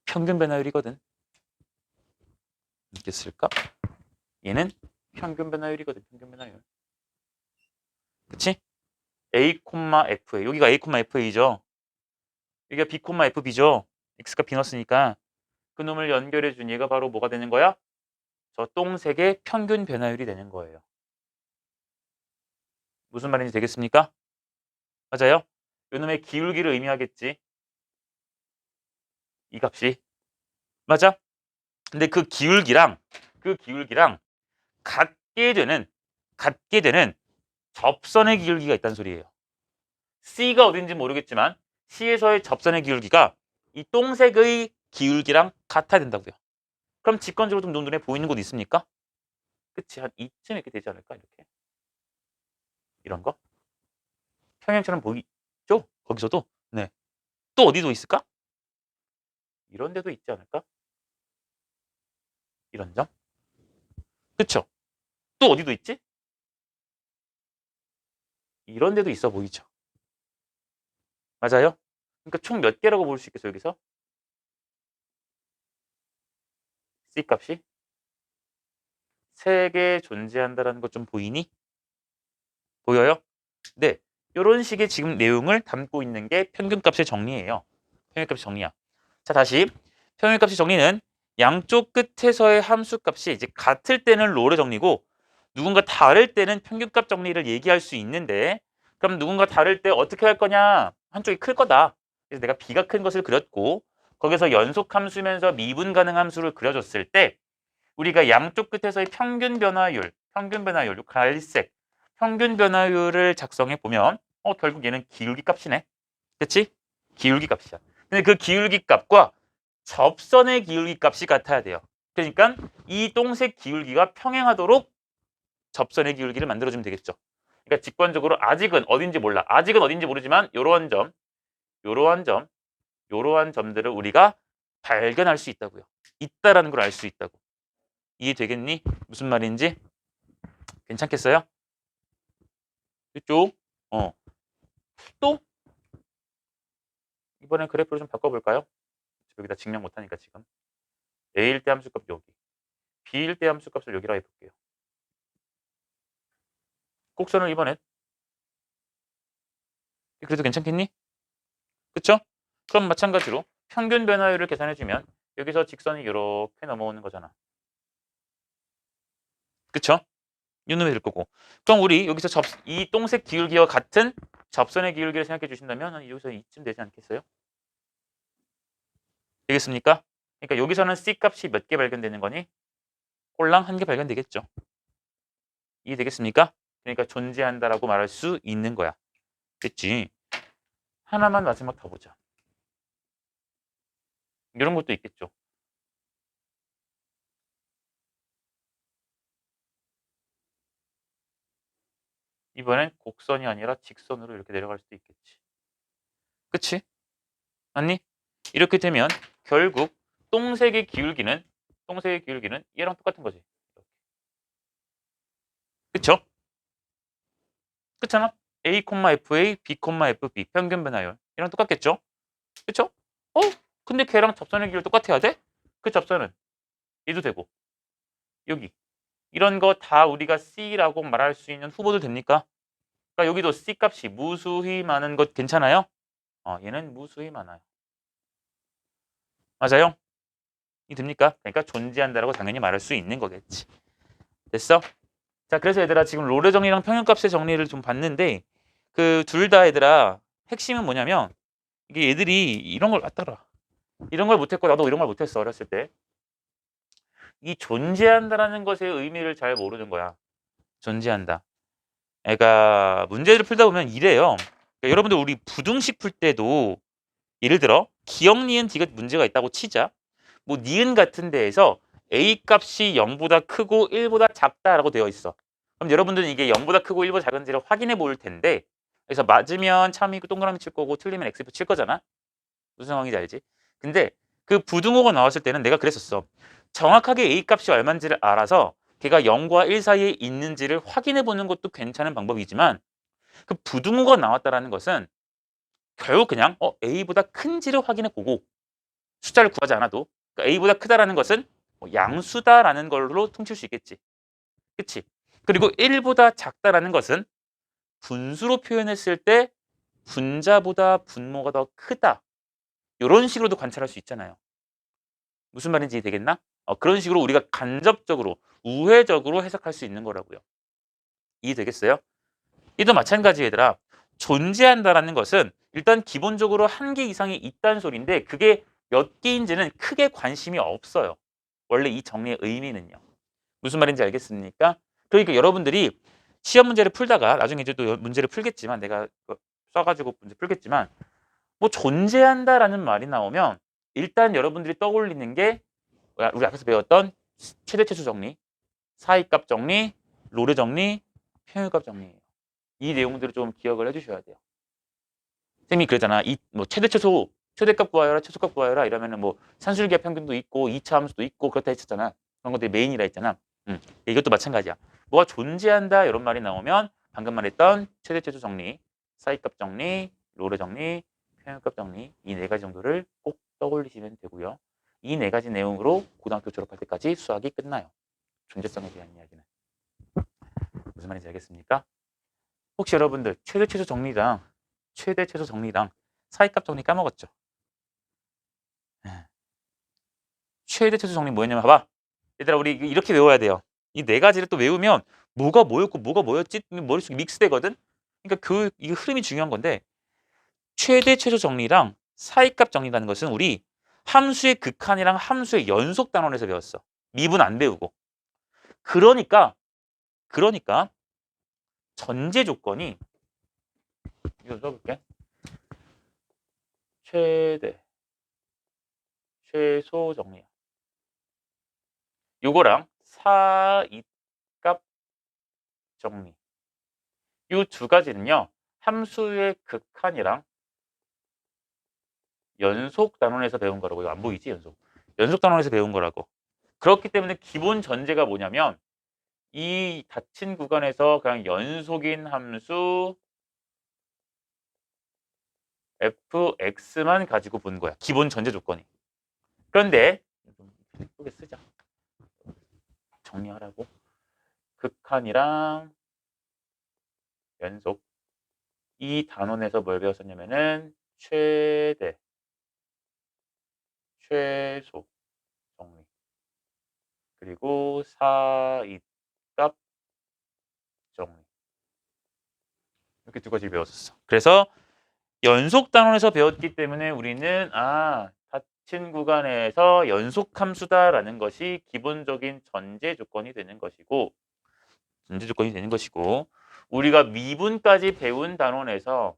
평균 변화율이거든. 이렇게 쓸까? 얘는 평균 변화율이거든. 평균 변화율. 그치? A, F에 여기가 A, FA죠. 여기가 B, FB죠. X가 B 넣었으니까 그 놈을 연결해 준 얘가 바로 뭐가 되는 거야? 저 똥색의 평균 변화율이 되는 거예요. 무슨 말인지 되겠습니까? 맞아요? 요 놈의 기울기를 의미하겠지. 이 값이. 맞아? 근데 그 기울기랑 같게 되는 접선의 기울기가 있다는 소리예요. C가 어딘지 모르겠지만 C에서의 접선의 기울기가 이 똥색의 기울기랑 같아야 된다고요. 그럼 직관적으로 좀 눈에 보이는 곳 있습니까? 그치, 한 이쯤 이렇게 되지 않을까? 이렇게 이런 거 평행처럼 보이죠? 거기서도. 네. 또 어디도 있을까? 이런 데도 있지 않을까? 이런 점. 그쵸? 또 어디도 있지? 이런 데도 있어 보이죠? 맞아요? 그러니까 총 몇 개라고 볼 수 있겠어요, 여기서? C 값이 3개 존재한다는 거 좀 보이니? 보여요? 네. 이런 식의 지금 내용을 담고 있는 게 평균값의 정리예요. 평균값의 정리야. 자, 다시 평균값의 정리는 양쪽 끝에서의 함수값이 이제 같을 때는 롤의 정리고 누군가 다를 때는 평균값 정리를 얘기할 수 있는데 그럼 누군가 다를 때 어떻게 할 거냐? 한쪽이 클 거다. 그래서 내가 B가 큰 것을 그렸고 거기서 연속 함수면서 미분 가능 함수를 그려줬을 때 우리가 양쪽 끝에서의 평균 변화율, 갈색 평균 변화율을 작성해 보면 결국 얘는 기울기 값이네. 그치? 기울기 값이야. 근데 그 기울기 값과 접선의 기울기 값이 같아야 돼요. 그러니까 이 똥색 기울기가 평행하도록 접선의 기울기를 만들어주면 되겠죠. 그러니까 직관적으로 아직은 어딘지 몰라. 아직은 어딘지 모르지만 요러한 점, 요러한 점, 요러한 점들을 우리가 발견할 수 있다고요. 있다라는 걸 알 수 있다고. 이해되겠니? 무슨 말인지? 괜찮겠어요? 이쪽. 또 이번엔 그래프를 좀 바꿔볼까요? 여기다 증명 못하니까 지금. A일 때 함수값 여기. B일 때 함수값을 여기라 해볼게요. 곡선을 이번엔. 그래도 괜찮겠니? 그쵸? 그럼 마찬가지로 평균 변화율을 계산해주면 여기서 직선이 이렇게 넘어오는 거잖아. 그쵸? 이놈이 될 거고. 그럼 우리 여기서 이 똥색 기울기와 같은 접선의 기울기를 생각해 주신다면 여기서 이쯤 되지 않겠어요? 되겠습니까? 그러니까 여기서는 C 값이 몇 개 발견되는 거니? 꼴랑 1개 발견되겠죠. 이해되겠습니까? 그러니까 존재한다라고 말할 수 있는 거야. 됐지? 하나만 마지막 더 보자. 이런 것도 있겠죠. 이번엔 곡선이 아니라 직선으로 이렇게 내려갈 수도 있겠지. 그치? 맞니? 이렇게 되면 결국 똥색의 기울기는 똥세의 기울기는 얘랑 똑같은 거지. 그쵸? 그렇잖아. A, FA, B, FB 평균 변화율 이랑 똑같겠죠? 그쵸? 근데 걔랑 접선의 기울 똑같아야 돼? 그 접선은 얘도 되고 여기 이런 거 다 우리가 C라고 말할 수 있는 후보도 됩니까? 그러니까 여기도 C 값이 무수히 많은 것 괜찮아요? 얘는 무수히 많아요. 맞아요? 이 됩니까? 그러니까 존재한다라고 당연히 말할 수 있는 거겠지. 됐어? 자, 그래서 얘들아 지금 롤의 정리랑 평균값의 정리를 좀 봤는데 그 둘 다 얘들아 핵심은 뭐냐면 이게 얘들이 이런 걸 갖다라. 이런 걸 못했고 나도 이런 걸 못했어 어렸을 때. 이 존재한다라는 것의 의미를 잘 모르는 거야. 존재한다. 애가 문제를 풀다 보면 이래요. 그러니까 여러분들 우리 부등식 풀 때도 예를 들어 기억 니은 D가 문제가 있다고 치자. 뭐 니은 같은 데에서 A 값이 0보다 크고 1보다 작다라고 되어 있어. 그럼 여러분들은 이게 0보다 크고 1보다 작은지를 확인해 볼 텐데 그래서 맞으면 참이고 동그라미 칠 거고 틀리면 X표 칠 거잖아. 무슨 상황인지 알지? 근데 그 부등호가 나왔을 때는 내가 그랬었어. 정확하게 A 값이 얼마인지를 알아서 걔가 0과 1 사이에 있는지를 확인해 보는 것도 괜찮은 방법이지만 그 부등호가 나왔다라는 것은 결국 그냥 A보다 큰지를 확인해 보고 숫자를 구하지 않아도 그러니까 A보다 크다라는 것은 뭐 양수다라는 걸로 퉁칠 수 있겠지. 그치? 그리고 1보다 작다라는 것은 분수로 표현했을 때 분자보다 분모가 더 크다. 이런 식으로도 관찰할 수 있잖아요. 무슨 말인지 되겠나? 그런 식으로 우리가 간접적으로 우회적으로 해석할 수 있는 거라고요. 이해되겠어요? 이도 마찬가지 얘들아. 존재한다라는 것은 일단 기본적으로 한 개 이상이 있다는 소리인데 그게 몇 개인지는 크게 관심이 없어요. 원래 이 정리의 의미는요. 무슨 말인지 알겠습니까? 그러니까 여러분들이 시험 문제를 풀다가 나중에 이제 또 문제를 풀겠지만 내가 써가지고 문제 풀겠지만 뭐 존재한다라는 말이 나오면 일단 여러분들이 떠올리는 게 우리 앞에서 배웠던 최대 최소 정리, 사이값 정리, 롤의 정리, 평균값 정리예요. 이 내용들을 좀 기억을 해주셔야 돼요. 쌤이 그러잖아. 이 뭐 최대 최소 최대값 구하여라, 최소값 구하여라 이러면은 뭐 산술기하 평균도 있고 2차 함수도 있고 그렇다 했었잖아. 그런 것들이 메인이라 했잖아. 이것도 마찬가지야. 뭐가 존재한다 이런 말이 나오면 방금 말했던 최대 최소 정리, 사이값 정리, 롤의 정리, 평균값 정리 이 네 가지 정도를 꼭 떠올리시면 되고요. 이 네 가지 내용으로 고등학교 졸업할 때까지 수학이 끝나요. 존재성에 대한 이야기는. 무슨 말인지 알겠습니까? 혹시 여러분들 최대 최소 정리랑 최대 최소 정리랑 사이값 정리 까먹었죠? 최대 최소 정리 뭐였냐면 봐봐. 얘들아 우리 이렇게 외워야 돼요. 이 네 가지를 또 외우면 뭐가 뭐였고 뭐가 뭐였지 머릿속에 믹스되거든. 그러니까 이 흐름이 중요한 건데 최대 최소 정리랑 사이값 정리라는 것은 우리 함수의 극한이랑 함수의 연속 단원에서 배웠어. 미분 안 배우고. 그러니까 전제 조건이 이거 써볼게. 최대 최소 정리야. 요거랑 사이값 정리. 이 두 가지는요. 함수의 극한이랑 연속 단원에서 배운 거라고. 이거 안 보이지? 연속 단원에서 배운 거라고. 그렇기 때문에 기본 전제가 뭐냐면 이 닫힌 구간에서 그냥 연속인 함수 fx만 가지고 본 거야. 기본 전제 조건이. 그런데 좀 예쁘게 쓰자. 정리하라고. 극한이랑 연속 이 단원에서 뭘 배웠었냐면은 최대 최소 정리 그리고 사이값 정리 이렇게 두 가지를 배웠었어. 그래서 연속 단원에서 배웠기 때문에 우리는 닫힌 구간에서 연속 함수다라는 것이 기본적인 전제 조건이 되는 것이고 우리가 미분까지 배운 단원에서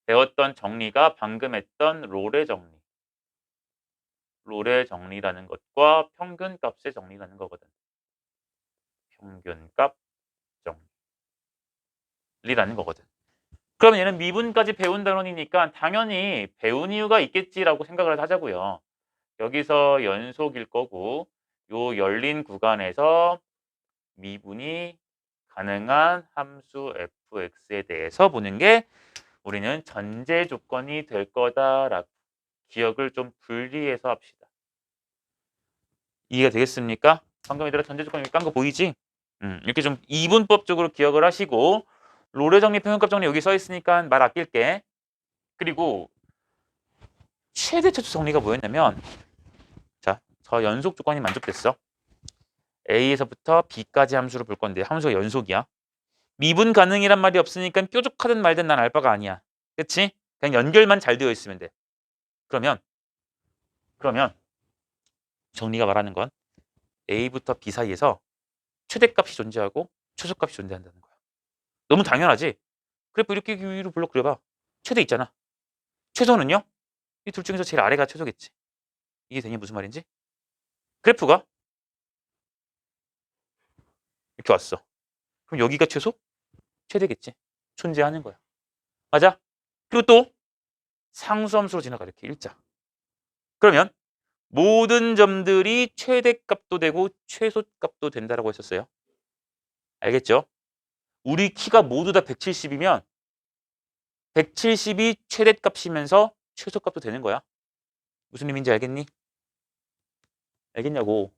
배웠던 정리가 방금 했던 롤의 정리라는 것과 평균값의 정리라는 거거든. 평균값 정리라는 거거든. 그럼 얘는 미분까지 배운 단원이니까 당연히 배운 이유가 있겠지라고 생각을 하자고요. 여기서 연속일 거고 요 열린 구간에서 미분이 가능한 함수 fx에 대해서 보는 게 우리는 전제 조건이 될 거다라고 기억을 좀 분리해서 합시다. 이해가 되겠습니까? 방금 얘들아 전제 조건 여기 깐 거 보이지? 이렇게 좀 이분법적으로 기억을 하시고 로레 정리, 평형값 정리 여기 써 있으니까 말 아낄게. 그리고 최대 최초 정리가 뭐였냐면 자, 저 연속 조건이 만족됐어. A에서부터 B까지 함수를 볼 건데 함수가 연속이야. 미분 가능이란 말이 없으니까 뾰족하든 말든 난 알바가 아니야. 그치? 그냥 연결만 잘 되어 있으면 돼. 그러면 정리가 말하는 건 A부터 B 사이에서 최대값이 존재하고 최소값이 존재한다는 거야. 너무 당연하지? 그래프 이렇게 위로 블록 그려봐. 최대 있잖아. 최소는요? 이 둘 중에서 제일 아래가 최소겠지. 이게 되니 무슨 말인지? 그래프가 이렇게 왔어. 그럼 여기가 최소? 최대겠지. 존재하는 거야. 맞아? 그리고 또 상수함수로 지나가 이렇게 일자. 그러면 모든 점들이 최대값도 되고 최소값도 된다라고 했었어요. 알겠죠? 우리 키가 모두 다 170이면 170이 최대값이면서 최소값도 되는 거야. 무슨 의미인지 알겠니? 알겠냐고.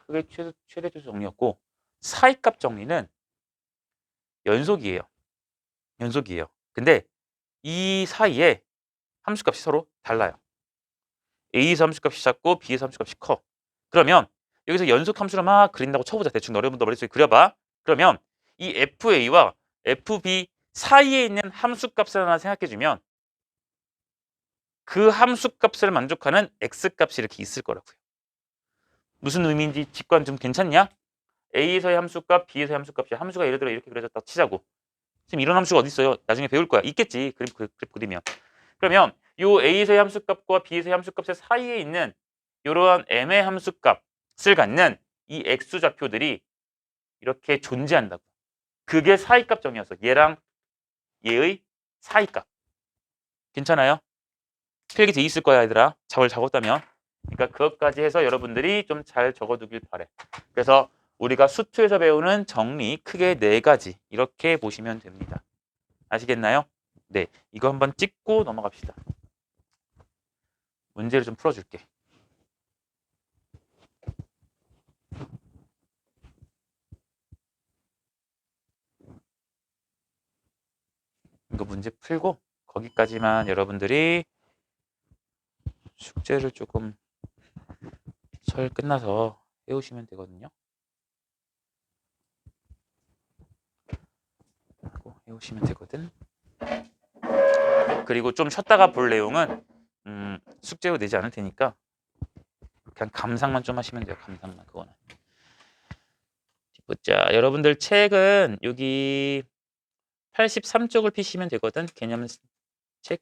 그게 최대 최소 정리였고 사이값 정리는 연속이에요. 연속이에요. 근데 이 사이에 함수값이 서로 달라요. A에서 함수값이 작고 B에서 함수값이 커. 그러면 여기서 연속 함수를 막 그린다고 쳐보자. 대충 너네 머릿속에 그려봐. 그러면 이 FA와 FB 사이에 있는 함수값을 하나 생각해주면 그 함수값을 만족하는 X값이 이렇게 있을 거라고요. 무슨 의미인지 직관 좀 괜찮냐? A에서의 함수값, B에서의 함수값이 함수가 예를 들어 이렇게 그려졌다 치자고. 지금 이런 함수가 어디 있어요? 나중에 배울 거야. 있겠지. 그래프 그리면. 그러면 요 A에서의 함수값과 B에서의 함수값의 사이에 있는 이러한 M의 함수값을 갖는 이 X좌표들이 이렇게 존재한다고. 그게 사이값 정의였어. 얘랑 얘의 사이값. 괜찮아요? 필기 돼 있을 거야, 얘들아. 잘 적었다면. 그러니까 그것까지 해서 여러분들이 좀 잘 적어두길 바래. 그래서 우리가 수투에서 배우는 정리 크게 4가지 이렇게 보시면 됩니다. 아시겠나요? 네, 이거 한번 찍고 넘어갑시다. 문제를 좀 풀어줄게. 이거 문제 풀고 거기까지만 여러분들이 숙제를 조금 설 끝나서 해오시면 되거든요. 해오시면 되거든. 그리고 좀 쉬었다가 볼 내용은 숙제로 내지 않을 테니까 그냥 감상만 좀 하시면 돼요. 감상만 그거는. 보자. 여러분들 책은 여기 83쪽을 피시면 되거든. 개념 책.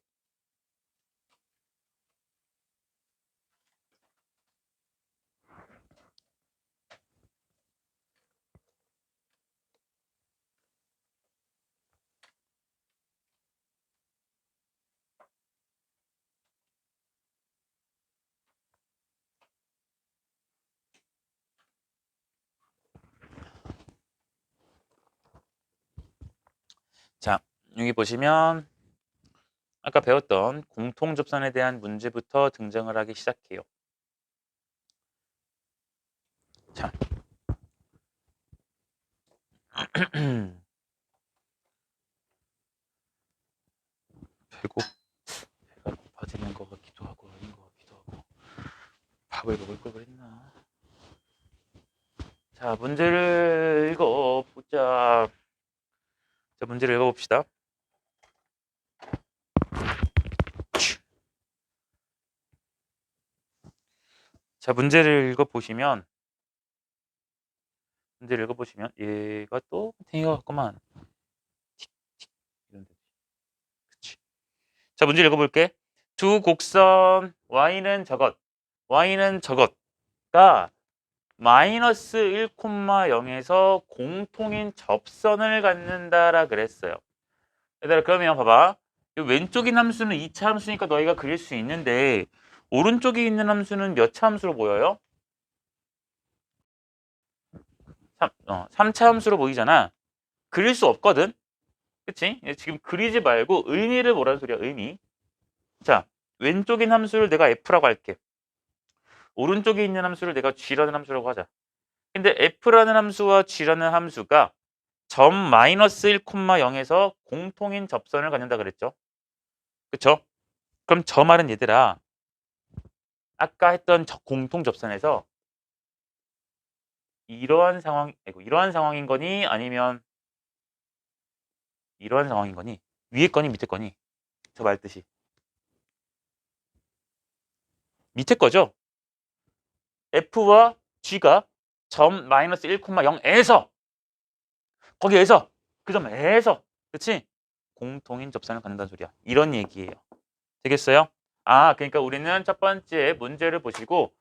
자, 여기 보시면 아까 배웠던 공통접선에 대한 문제부터 등장을 하기 시작해요. 자, 배가 고파지는 것 같기도 하고 아닌 것 같기도 하고 밥을 먹을 걸 그랬나? 자, 문제를 읽어보자. 자, 문제를 읽어봅시다. 자, 문제를 읽어보시면 얘가 또 탱이가 같구만. 그치. 자, 문제 읽어볼게. 두 곡선 y는 저것가 마이너스 1,0에서 공통인 접선을 갖는다라 그랬어요. 얘들아, 그러면 봐봐. 왼쪽인 함수는 2차 함수니까 너희가 그릴 수 있는데 오른쪽에 있는 함수는 몇 차 함수로 보여요? 3차 함수로 보이잖아. 그릴 수 없거든. 그치? 지금 그리지 말고 의미를 보라는 소리야. 의미. 자, 왼쪽에 있는 함수를 내가 F라고 할게. 오른쪽에 있는 함수를 내가 G라는 함수라고 하자. 근데 F라는 함수와 G라는 함수가 점 마이너스 1,0에서 공통인 접선을 갖는다 그랬죠. 그쵸? 그럼 저 말은 얘들아, 아까 했던 공통 접선에서 이러한 상황인 거니 아니면 이러한 상황인 거니 위에 거니 밑에 거니 저 말뜻이 밑에 거죠. F와 G가 점 마이너스 1,0에서 거기에서 그 점에서 그치? 공통인 접선을 갖는다는 소리야. 이런 얘기예요. 되겠어요? 그러니까 우리는 첫 번째 문제를 보시고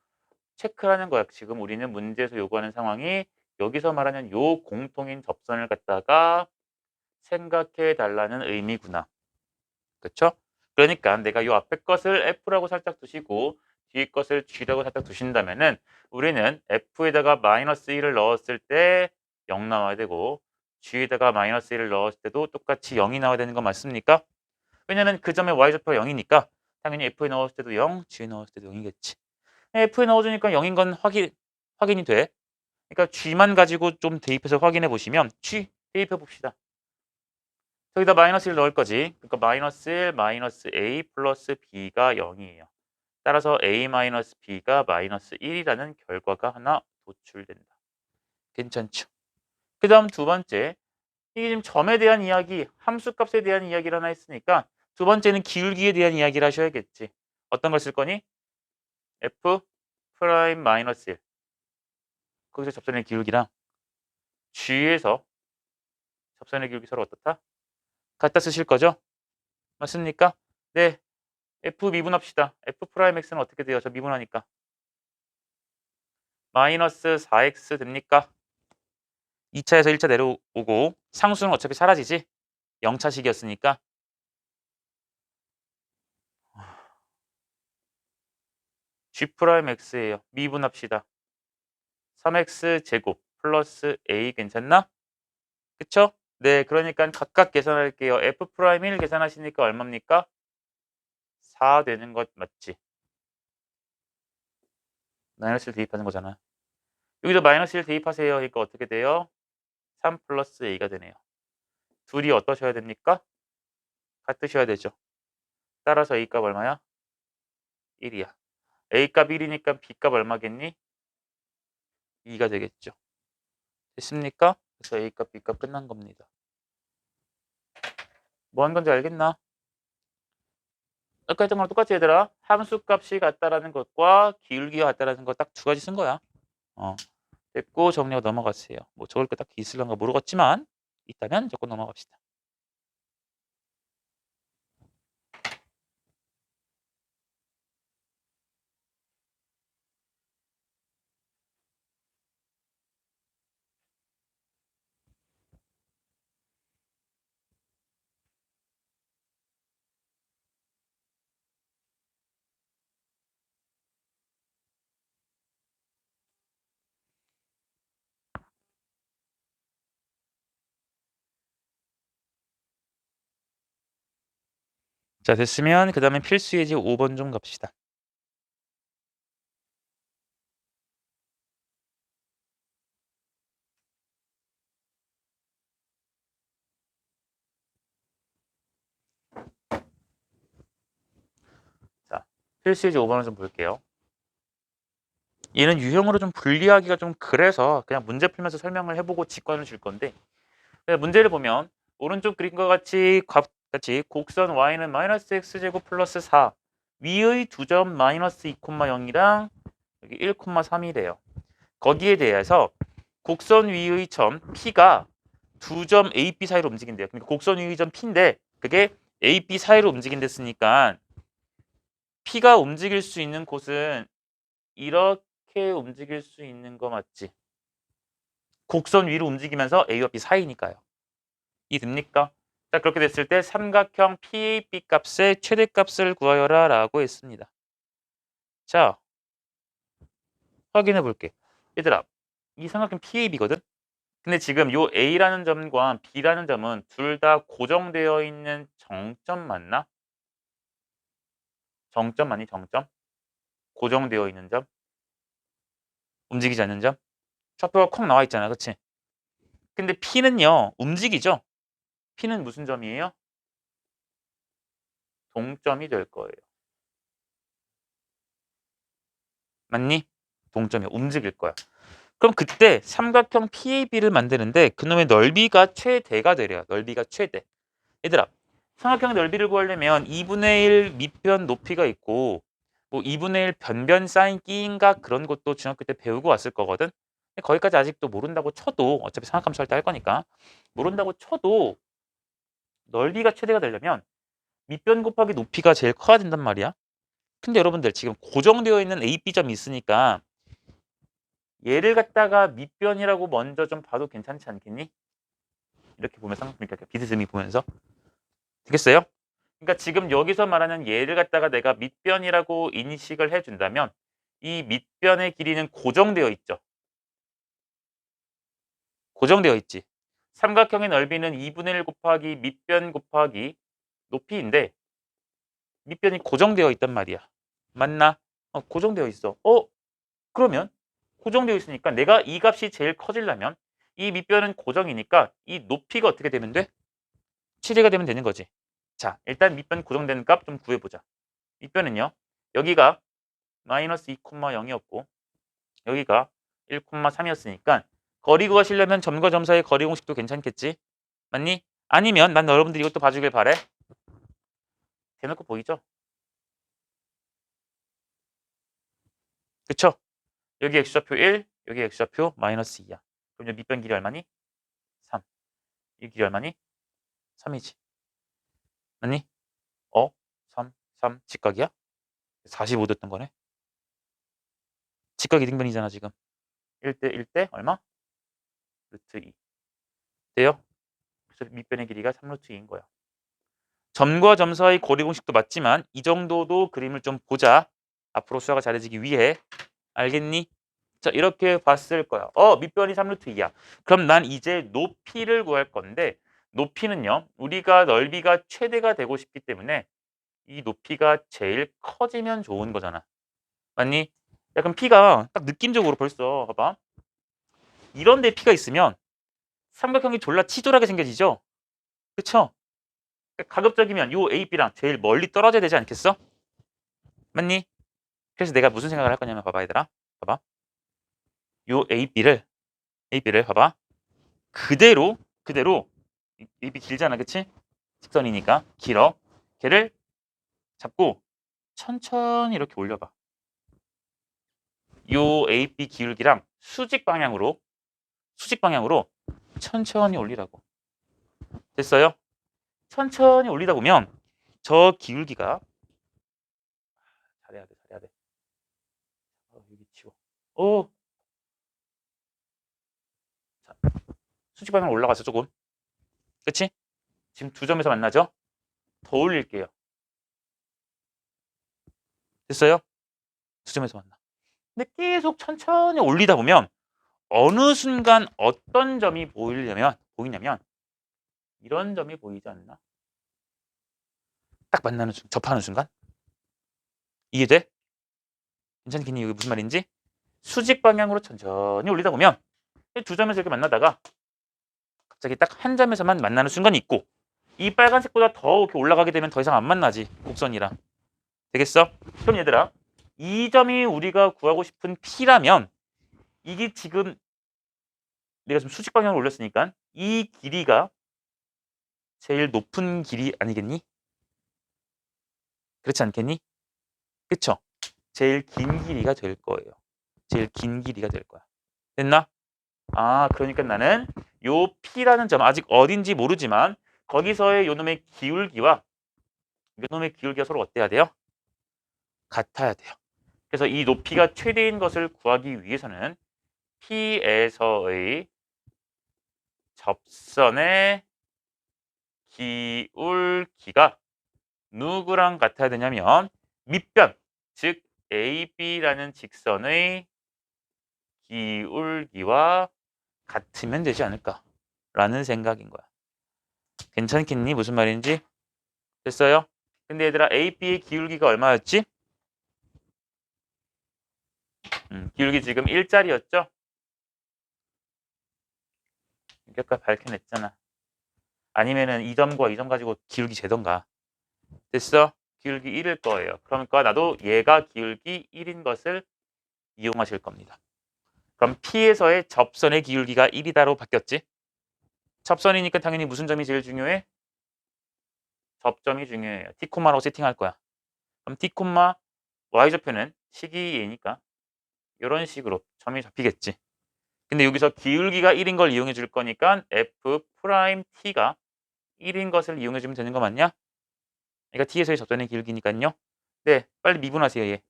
체크하는 거야. 지금 우리는 문제에서 요구하는 상황이 여기서 말하는 요 공통인 접선을 갖다가 생각해 달라는 의미구나. 그쵸? 그러니까 내가 요 앞에 것을 F라고 살짝 두시고 뒤에 것을 G라고 살짝 두신다면은 우리는 F에다가 마이너스 1을 넣었을 때 0 나와야 되고 G에다가 마이너스 1을 넣었을 때도 똑같이 0이 나와야 되는 거 맞습니까? 왜냐면 그 점의 Y좌표가 0이니까 당연히 F에 넣었을 때도 0, G에 넣었을 때도 0이겠지. F에 넣어주니까 0인 건 확인이 돼. 그러니까 G만 가지고 좀 대입해서 확인해 보시면 G 대입해 봅시다. 여기다 마이너스 1 넣을 거지. 그러니까 마이너스 1 마이너스 A 플러스 B가 0이에요. 따라서 A 마이너스 B가 마이너스 1이라는 결과가 하나 도출된다. 괜찮죠? 그 다음 두 번째. 이게 지금 점에 대한 이야기, 함수값에 대한 이야기를 하나 했으니까 두 번째는 기울기에 대한 이야기를 하셔야겠지. 어떤 걸 쓸 거니? F 프라임 마이너스 1. 거기서 접선의 기울기랑 G에서 접선의 기울기 서로 어떻다? 갖다 쓰실 거죠? 맞습니까? 네. F 미분합시다. F 프라임 X는 어떻게 돼요? 저 미분하니까. 마이너스 4X 됩니까? 2차에서 1차 내려오고 상수는 어차피 사라지지? 0차식이었으니까. G 프라임 X예요. 미분합시다. 3X 제곱 플러스 A 괜찮나? 그쵸? 네, 그러니까 각각 계산할게요. F 프라임 1 계산하시니까 얼마입니까? 4 되는 것 맞지? 마이너스 1 대입하는 거잖아. 여기도 마이너스 1 대입하세요. 그러니까 어떻게 돼요? 3 플러스 A가 되네요. 둘이 어떠셔야 됩니까? 같으셔야 되죠. 따라서 A값 얼마야? 1이야. A값 1이니까 B값 얼마겠니? 2가 되겠죠. 됐습니까? 그래서 A값, B값 끝난 겁니다. 뭐 한 건지 알겠나? 아까 했던 거랑 똑같이 얘들아. 함수값이 같다라는 것과 기울기가 같다라는 거 딱 두 가지 쓴 거야. 됐고 정리하고 넘어가세요. 뭐 적을 거 딱히 있을런가 모르겠지만 있다면 적고 넘어갑시다. 자, 됐으면 그 다음에 필수 예제 5번 좀 갑시다. 자, 필수 예제 5번을 좀 볼게요. 얘는 유형으로 좀 분리하기가 좀 그래서 그냥 문제 풀면서 설명을 해보고 직관을 줄 건데 문제를 보면 오른쪽 그림과 같이 곡선 y는 마이너스 x제곱 플러스 4 위의 두 점 마이너스 2,0이랑 여기 1,3이래요. 거기에 대해서 곡선 위의 점 P가 두 점 A, B 사이로 움직인대요. 그러니까 곡선 위의 점 P인데 그게 A, B 사이로 움직인댔으니까 P가 움직일 수 있는 곳은 이렇게 움직일 수 있는 거 맞지? 곡선 위로 움직이면서 A와 B 사이니까요. 이해됩니까? 자, 그렇게 됐을 때 삼각형 PAB 값의 최대값을 구하여라 라고 했습니다. 자, 확인해 볼게. 얘들아, 이 삼각형 PAB거든? 근데 지금 요 A라는 점과 B라는 점은 둘 다 고정되어 있는 정점 맞나? 정점 맞니? 정점? 고정되어 있는 점? 움직이지 않는 점? 좌표가 콕 나와 있잖아. 그치? 근데 P는요, 움직이죠? P는 무슨 점이에요? 동점이 될 거예요. 맞니? 동점이야. 움직일 거야. 그럼 그때 삼각형 PAB를 만드는데 그놈의 넓이가 최대가 되래요. 넓이가 최대. 얘들아, 삼각형 넓이를 구하려면 2분의 1 밑변 높이가 있고 뭐 2분의 1 변변 사인 끼인가 그런 것도 중학교 때 배우고 왔을 거거든. 근데 거기까지 아직도 모른다고 쳐도 어차피 삼각함수 할 때 할 거니까 모른다고 쳐도 넓이가 최대가 되려면 밑변 곱하기 높이가 제일 커야 된단 말이야. 근데 여러분들 지금 고정되어 있는 A, B점이 있으니까 얘를 갖다가 밑변이라고 먼저 좀 봐도 괜찮지 않겠니? 이렇게 보면 쌍둥이 이렇게 비스듬히 보면서 되겠어요? 그러니까 지금 여기서 말하는 얘를 갖다가 내가 밑변이라고 인식을 해준다면 이 밑변의 길이는 고정되어 있죠. 고정되어 있지. 삼각형의 넓이는 2분의 1 곱하기 밑변 곱하기 높이인데 밑변이 고정되어 있단 말이야. 맞나? 고정되어 있어. 그러면 고정되어 있으니까 내가 이 값이 제일 커지려면 이 밑변은 고정이니까 이 높이가 어떻게 되면 돼? 7이가 되면 되는 거지. 자, 일단 밑변 고정되는 값 좀 구해보자. 밑변은요. 여기가 마이너스 2,0이었고 여기가 1,3이었으니까 거리 구하시려면 점과 점 사이의 거리 공식도 괜찮겠지? 맞니? 아니면 난 여러분들이 이것도 봐주길 바래. 대놓고 보이죠? 그쵸? 여기 x좌표 1, 여기 x좌표 마이너스 2야. 그럼 여기 밑변 길이 얼마니? 3. 이 길이 얼마니? 3이지. 맞니? 3, 3 직각이야? 45도였던 거네. 직각 이등변이잖아 지금. 1대 1대 얼마? 루트 2. 돼요? 그래서 밑변의 길이가 3 루트 2인 거야. 점과 점 사이 거리 공식도 맞지만 이 정도도 그림을 좀 보자. 앞으로 수학가 잘해지기 위해. 알겠니? 자, 이렇게 봤을 거야. 밑변이 3 루트 2야. 그럼 난 이제 높이를 구할 건데 높이는요. 우리가 넓이가 최대가 되고 싶기 때문에 이 높이가 제일 커지면 좋은 거잖아. 맞니? 야, 그럼 P가 딱 느낌적으로 벌써 봐봐. 이런 데 P가 있으면 삼각형이 졸라 치졸하게 생겨지죠? 그쵸? 가급적이면 요 A, B랑 제일 멀리 떨어져야 되지 않겠어? 맞니? 그래서 내가 무슨 생각을 할 거냐면 봐봐 얘들아. 봐봐. 요 A, B를 봐봐. 그대로 A, B 길잖아. 그치? 직선이니까 길어. 걔를 잡고 천천히 이렇게 올려봐. 요 A, B 기울기랑 수직 방향으로 천천히 올리라고. 됐어요? 천천히 올리다 보면 저 기울기가 잘해야 돼. 여기 치워. 자, 수직 방향으로 올라가서 조금. 그치? 지금 두 점에서 만나죠? 더 올릴게요. 됐어요? 두 점에서 만나. 근데 계속 천천히 올리다 보면 어느 순간 어떤 점이 보이냐면 이런 점이 보이지 않나? 딱 만나는 순간, 접하는 순간? 이해돼? 괜찮겠니? 이게 무슨 말인지? 수직 방향으로 천천히 올리다 보면 두 점에서 이렇게 만나다가 갑자기 딱 한 점에서만 만나는 순간이 있고 이 빨간색보다 더 이렇게 올라가게 되면 더 이상 안 만나지. 곡선이랑. 되겠어? 그럼 얘들아 이 점이 우리가 구하고 싶은 P라면 이게 지금 내가 좀 수직 방향으로 올렸으니까 이 길이가 제일 높은 길이 아니겠니? 그렇지 않겠니? 그쵸? 제일 긴 길이가 될 거예요. 제일 긴 길이가 될 거야. 됐나? 그러니까 나는 요 P라는 점 아직 어딘지 모르지만 거기서의 요놈의 기울기와 요놈의 기울기가 서로 어때야 돼요? 같아야 돼요. 그래서 이 높이가 최대인 것을 구하기 위해서는 P에서의 접선의 기울기가 누구랑 같아야 되냐면 밑변, 즉 AB라는 직선의 기울기와 같으면 되지 않을까 라는 생각인 거야. 괜찮겠니? 무슨 말인지? 됐어요? 근데 얘들아 AB의 기울기가 얼마였지? 기울기 지금 1짜리였죠? 아까 밝혀냈잖아. 아니면은 이 점과 이 점 가지고 기울기 재던가. 됐어? 기울기 1일 거예요. 그러니까 나도 얘가 기울기 1인 것을 이용하실 겁니다. 그럼 P에서의 접선의 기울기가 1이다로 바뀌었지? 접선이니까 당연히 무슨 점이 제일 중요해? 접점이 중요해요. T, 라고 세팅할 거야. 그럼 T, Y좌표는 식이 얘니까 이런 식으로 점이 잡히겠지. 근데 여기서 기울기가 1인 걸 이용해 줄 거니까 F'T가 1인 것을 이용해 주면 되는 거 맞냐? 그러니까 T에서의 접선의 기울기니까요. 네, 빨리 미분하세요. 얘.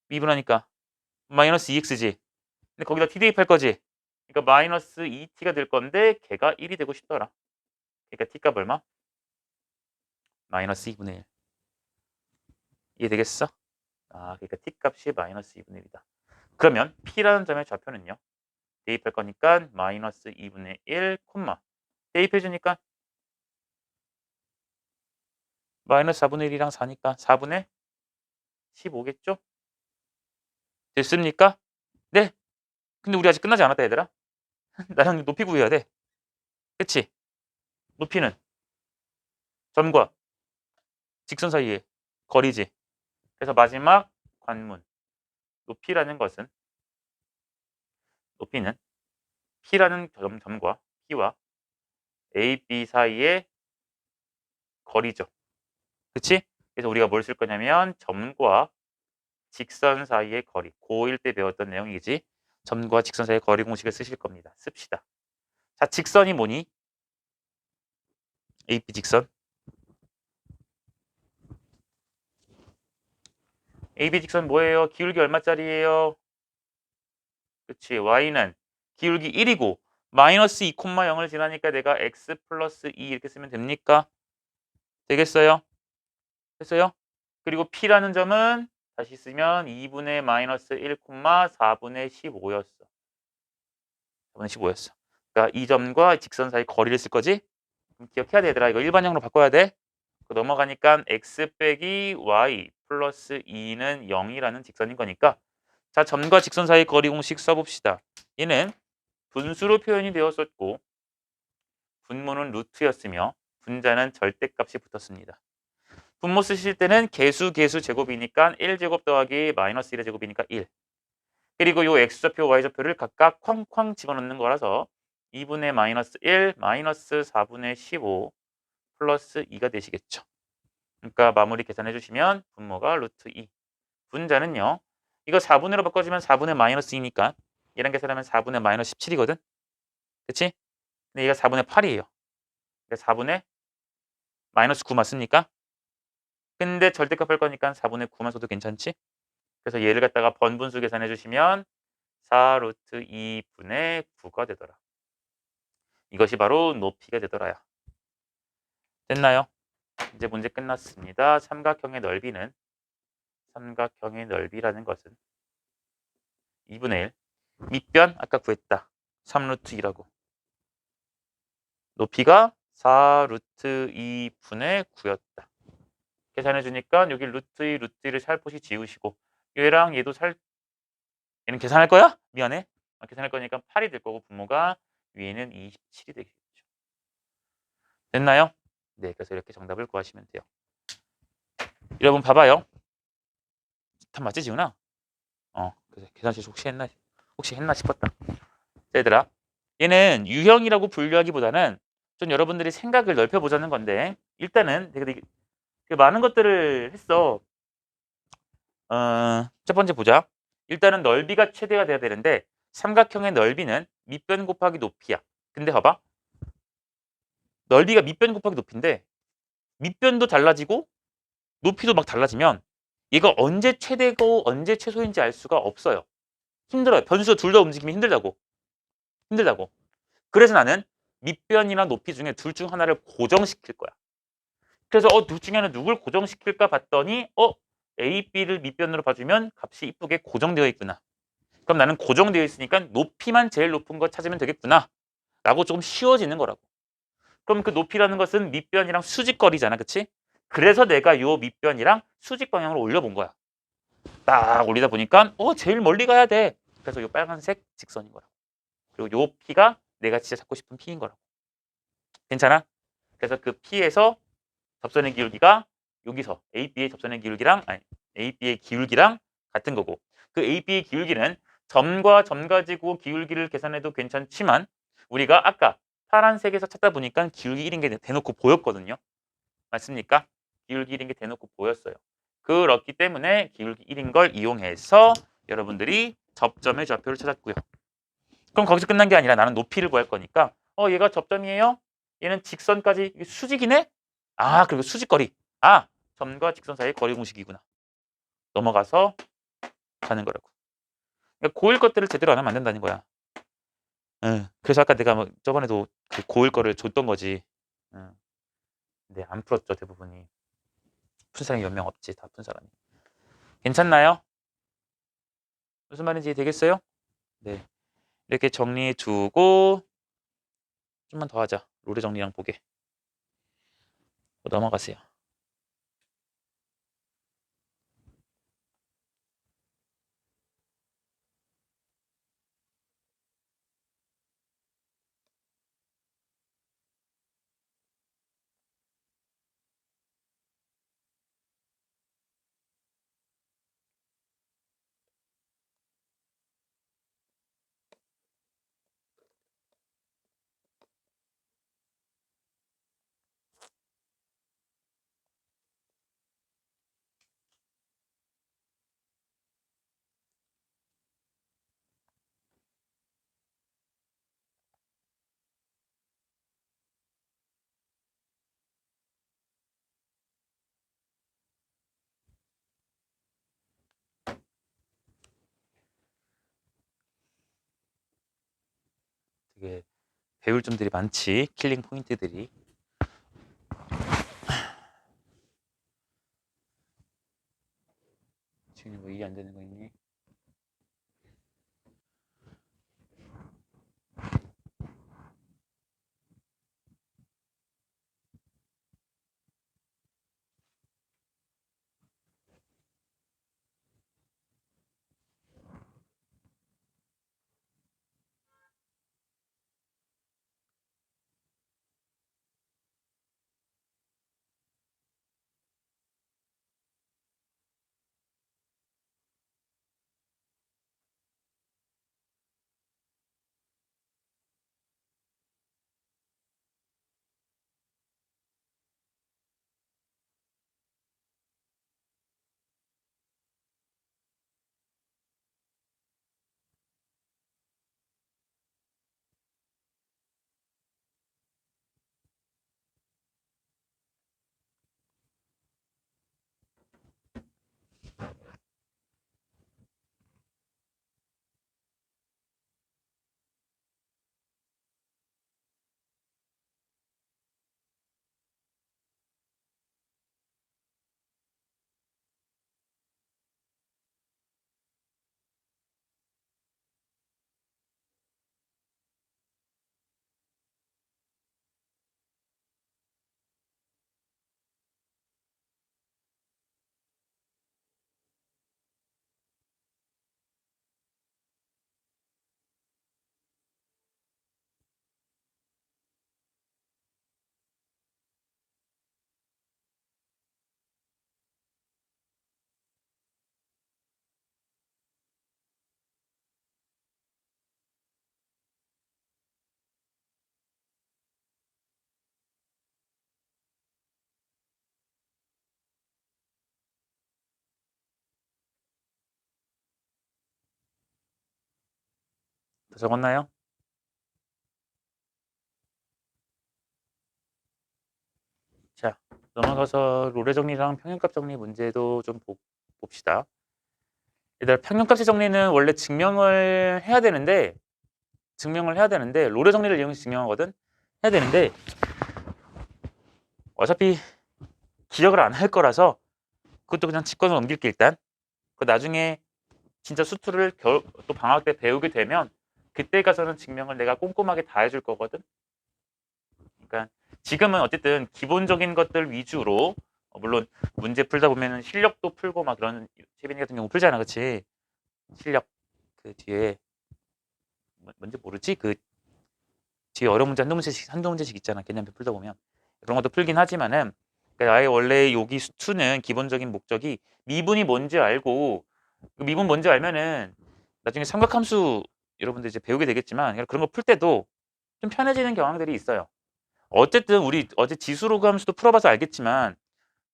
미분하니까 마이너스 2x지. 근데 거기다 t 대입할 거지. 그러니까 마이너스 2t가 될 건데 걔가 1이 되고 싶더라. 그러니까 t값 얼마? 마이너스 2분의 1. 이해되겠어? 아, 그러니까 t값이 마이너스 2분의 1이다. 그러면 p라는 점의 좌표는요. 대입할 거니까 마이너스 2분의 1, 대입해 주니까 마이너스 4분의 1이랑 4니까 4분의 15겠죠? 됐습니까? 네. 근데 우리 아직 끝나지 않았다 얘들아. 나랑 높이 구해야 돼. 그치? 높이는 점과 직선 사이의 거리지. 그래서 마지막 관문 높이라는 것은 높이는 P라는 점과 P와 A, B 사이의 거리죠. 그치? 그래서 우리가 뭘 쓸 거냐면 점과 직선 사이의 거리. 고1 때 배웠던 내용이지. 점과 직선 사이의 거리 공식을 쓰실 겁니다. 씁시다. 자, 직선이 뭐니? AP 직선. AB 직선 뭐예요? 기울기 얼마짜리예요? 그치? Y는 기울기 1이고 마이너스 2,0을 지나니까 내가 x 플러스 2 이렇게 쓰면 됩니까? 되겠어요? 됐어요? 그리고 P라는 점은 다시 쓰면 2분의 마이너스 1, 4분의 15였어. 4분의 15였어. 그러니까 이 점과 직선 사이 거리를 쓸 거지? 그럼 기억해야 돼, 얘들아. 이거 일반형으로 바꿔야 돼. 넘어가니까 x 빼기 y 플러스 2는 0이라는 직선인 거니까 자, 점과 직선 사이 거리 공식 써봅시다. 얘는 분수로 표현이 되었었고 분모는 루트였으며 분자는 절대값이 붙었습니다. 분모 쓰실 때는 개수 제곱이니까 1제곱 더하기 마이너스 1의 제곱이니까 1. 그리고 요 x좌표 y좌표를 각각 쾅쾅 집어넣는 거라서 2분의 마이너스 1 마이너스 4분의 15 플러스 2가 되시겠죠. 그러니까 마무리 계산해 주시면 분모가 루트 2. 분자는요. 이거 4분의로 바꿔주면 4분의 마이너스 2니까 얘랑 계산하면 4분의 마이너스 17이거든. 그치? 근데 얘가 4분의 8이에요. 그러니까 4분의 마이너스 9 맞습니까? 근데 절대값 할 거니까 4분의 9만 써도 괜찮지? 그래서 얘를 갖다가 번분수 계산해 주시면 4 루트 2분의 9가 되더라. 이것이 바로 높이가 되더라야. 됐나요? 이제 문제 끝났습니다. 삼각형의 넓이라는 것은 2분의 1 밑변 아까 구했다. 3 루트 2라고. 높이가 4 루트 2분의 9였다. 계산해 주니까 여기 루트 2, 루트 2를 살포시 지우시고 얘랑 얘도 얘는 계산할 거야? 미안해. 계산할 거니까 8이 될 거고 분모가 위에는 27이 되겠죠. 됐나요? 네, 그래서 이렇게 정답을 구하시면 돼요. 여러분 봐봐요. 다 맞지 지훈아? 그래서 계산실 혹시 했나 싶었다. 얘들아, 얘는 유형이라고 분류하기보다는 좀 여러분들이 생각을 넓혀보자는 건데 일단은 되게 많은 것들을 했어. 첫 번째 보자. 일단은 넓이가 최대가 돼야 되는데 삼각형의 넓이는 밑변 곱하기 높이야. 근데 봐봐. 넓이가 밑변 곱하기 높이인데 밑변도 달라지고 높이도 막 달라지면 얘가 언제 최대고 언제 최소인지 알 수가 없어요. 힘들어요. 변수가 둘 다 움직이면 힘들다고. 그래서 나는 밑변이나 높이 중에 둘 중 하나를 고정시킬 거야. 그래서 둘 중에 하나 누굴 고정시킬까 봤더니 A, B를 밑변으로 봐주면 값이 이쁘게 고정되어 있구나. 그럼 나는 고정되어 있으니까 높이만 제일 높은 거 찾으면 되겠구나 라고 조금 쉬워지는 거라고. 그럼 그 높이라는 것은 밑변이랑 수직거리잖아, 그치? 그래서 내가 요 밑변이랑 수직 방향으로 올려본 거야. 딱 올리다 보니까 제일 멀리 가야 돼. 그래서 요 빨간색 직선인 거라고. 그리고 요 P가 내가 진짜 찾고 싶은 P인 거라고. 괜찮아? 그래서 그 P에서 접선의 기울기가 여기서 AB의 접선의 기울기랑 AB의 기울기랑 같은 거고, 그 AB의 기울기는 점과 점 가지고 기울기를 계산해도 괜찮지만 우리가 아까 파란색에서 찾다 보니까 기울기 1인 게 대놓고 보였거든요. 맞습니까? 기울기 1인 게 대놓고 보였어요. 그렇기 때문에 기울기 1인 걸 이용해서 여러분들이 접점의 좌표를 찾았고요. 그럼 거기서 끝난 게 아니라 나는 높이를 구할 거니까 얘가 접점이에요? 얘는 직선까지 수직이네? 그리고 수직거리. 점과 직선 사이의 거리 공식이구나. 넘어가서 가는 거라고. 그러니까 고일 것들을 제대로 안 하면 안 된다는 거야. 그래서 아까 내가 저번에도 그 고일 거를 줬던 거지. 근데 안 풀었죠, 대부분이. 푼 사람이 몇 명 없지, 다 푼 사람이. 괜찮나요? 무슨 말인지 되겠어요? 네. 이렇게 정리해 두고 좀만 더 하자. 롤의 정리랑 보게. 넘어가세요. 되게 배울 점들이 많지. 킬링 포인트들이. 지금 뭐 이해 안 되는 거 있니? 다 적었나요? 자, 넘어가서 롤의 정리랑 평균값 정리 문제도 좀 봅시다. 일단 평균값의 정리는 원래 증명을 해야 되는데 롤의 정리를 이용해서 증명하거든. 해야 되는데 어차피 기억을 안 할 거라서 그것도 그냥 직권을 넘길게 일단. 그 나중에 진짜 수투를 또 방학 때 배우게 되면 그때 가서는 증명을 내가 꼼꼼하게 다 해줄 거거든. 그러니까 지금은 어쨌든 기본적인 것들 위주로 물론 문제 풀다 보면은 실력도 풀고 막 그런 세빈이 같은 경우 풀잖아, 그렇지? 실력 그 뒤에 뭔지 모르지? 그 뒤에 어려운 문제 한두 문제씩 있잖아. 개념표 풀다 보면 그런 것도 풀긴 하지만은 그러니까 아예 원래 여기 수투는 기본적인 목적이 미분이 뭔지 알고 그 미분 뭔지 알면은 나중에 삼각함수 여러분들 이제 배우게 되겠지만 그런 거 풀 때도 좀 편해지는 경향들이 있어요. 어쨌든 우리 어제 지수로그 함수도 풀어봐서 알겠지만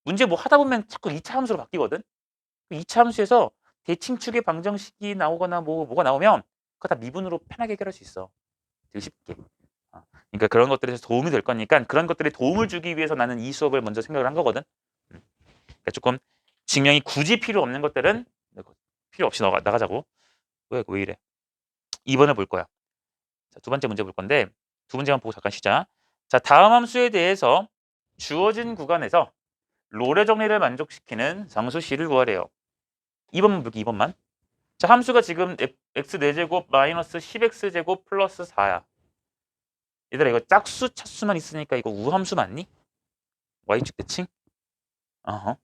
문제 뭐 하다 보면 자꾸 2차 함수로 바뀌거든. 2차 함수에서 대칭축의 방정식이 나오거나 뭐가 나오면 그거 다 미분으로 편하게 해결할 수 있어. 되게 쉽게. 그러니까 그런 것들에서 도움이 될 거니까 그런 것들에 도움을 주기 위해서 나는 이 수업을 먼저 생각을 한 거거든. 그러니까 조금 증명이 굳이 필요 없는 것들은 필요 없이 나가자고. 왜 이래? 2번을 볼 거야. 자, 두 번째 문제 볼 건데 두 문제만 보고 잠깐 쉬자. 자, 다음 함수에 대해서 주어진 구간에서 롤의 정리를 만족시키는 상수 C를 구하래요. 2번만 볼게 2번만. 자, 함수가 지금 x 4제곱 마이너스 10x제곱 플러스 4야. 얘들아 이거 짝수 차수만 있으니까 이거 우함수 맞니? y축 대칭? 어허.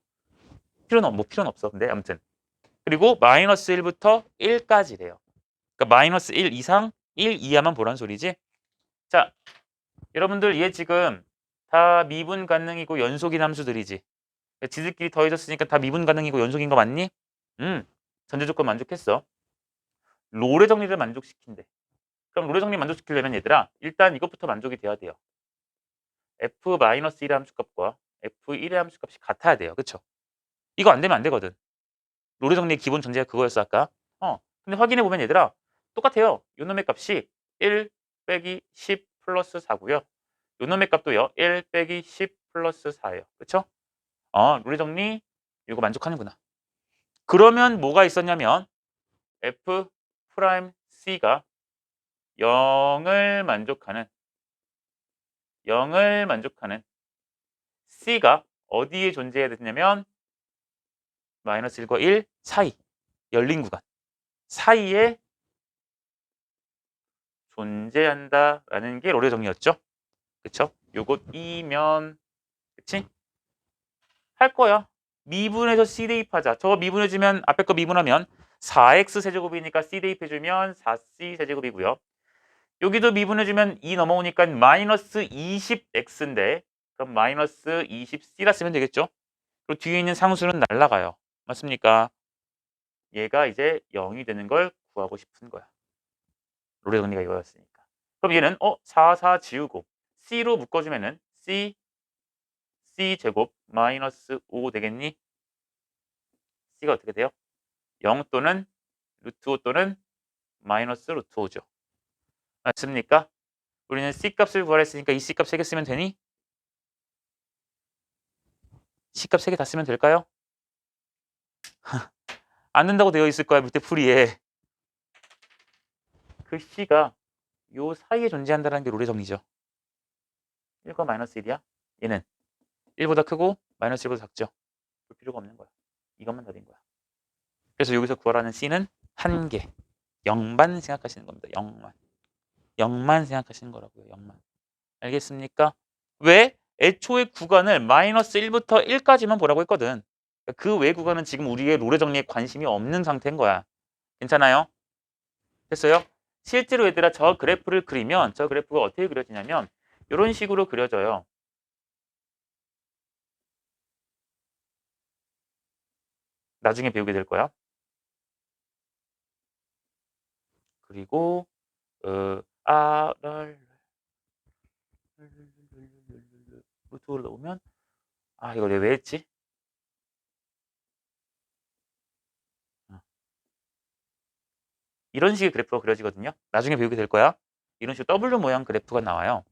필요는 없어. 근데 아무튼. 그리고 마이너스 1부터 1까지래요. 그러니까 마이너스 1 이상 1 이하만 보란 소리지. 자, 여러분들 얘 지금 다 미분 가능이고 연속인 함수들이지. 지들끼리 더해졌으니까 다 미분 가능이고 연속인 거 맞니? 전제 조건 만족했어. 롤의 정리를 만족시킨대. 그럼 롤의 정리 만족시키려면 얘들아 일단 이것부터 만족이 돼야 돼요. f-1의 함수값과 f1의 함수값이 같아야 돼요. 그쵸? 이거 안 되면 안 되거든. 롤의 정리의 기본 전제가 그거였어 아까. 근데 확인해 보면 얘들아 똑같아요. 요 놈의 값이 1 빼기 10 플러스 4고요. 요 놈의 값도요. 1 빼기 10 플러스 4예요. 그쵸? 롤의 정리 이거 만족하는구나. 그러면 뭐가 있었냐면 f 프라임 c가 0을 만족하는 c가 어디에 존재해야 되냐면 마이너스 1과 1 사이 열린 구간 사이에 존재한다라는 게 롤의 정리였죠. 그쵸? 요것이면 그치? 할 거야. 미분해서 C 대입하자. 저거 미분해주면 앞에 거 미분하면 4x 세제곱이니까 C 대입해주면 4C 세제곱이고요. 여기도 미분해주면 2 넘어오니까 마이너스 20x인데 그럼 마이너스 20c라 쓰면 되겠죠? 그리고 뒤에 있는 상수는 날라가요. 맞습니까? 얘가 이제 0이 되는 걸 구하고 싶은 거야. 롤의 정리가 이거였으니까. 그럼 얘는 4, 4 지우고 c로 묶어주면은 c 제곱 마이너스 5 되겠니? c가 어떻게 돼요? 0 또는 루트 5 또는 마이너스 루트 5죠. 맞습니까? 우리는 c 값을 구하랬으니까 이 c 값 3개 쓰면 되니? c 값 3개 다 쓰면 될까요? 안 된다고 되어 있을 거야 밑에 풀이에. 그 c가 요 사이에 존재한다는 게 롤의 정리죠. 1과 마이너스 1이야. 얘는 1보다 크고 마이너스 1보다 작죠. 볼 필요가 없는 거야. 이것만 답인 거야. 그래서 여기서 구하라는 c는 1개. 0만 생각하시는 겁니다. 0만 생각하시는 거라고요. 0만. 알겠습니까? 왜? 애초에 구간을 마이너스 1부터 1까지만 보라고 했거든. 그 외 구간은 지금 우리의 롤의 정리에 관심이 없는 상태인 거야. 괜찮아요? 됐어요? 실제로 얘들아 저 그래프를 그리면 저 그래프가 어떻게 그려지냐면 이런 식으로 그려져요. 나중에 배우게 될 거야. 그리고 루트 올라오면 이거 내가 왜 했지? 이런 식의 그래프가 그려지거든요. 나중에 배우게 될 거야. 이런 식으로 W 모양 그래프가 나와요.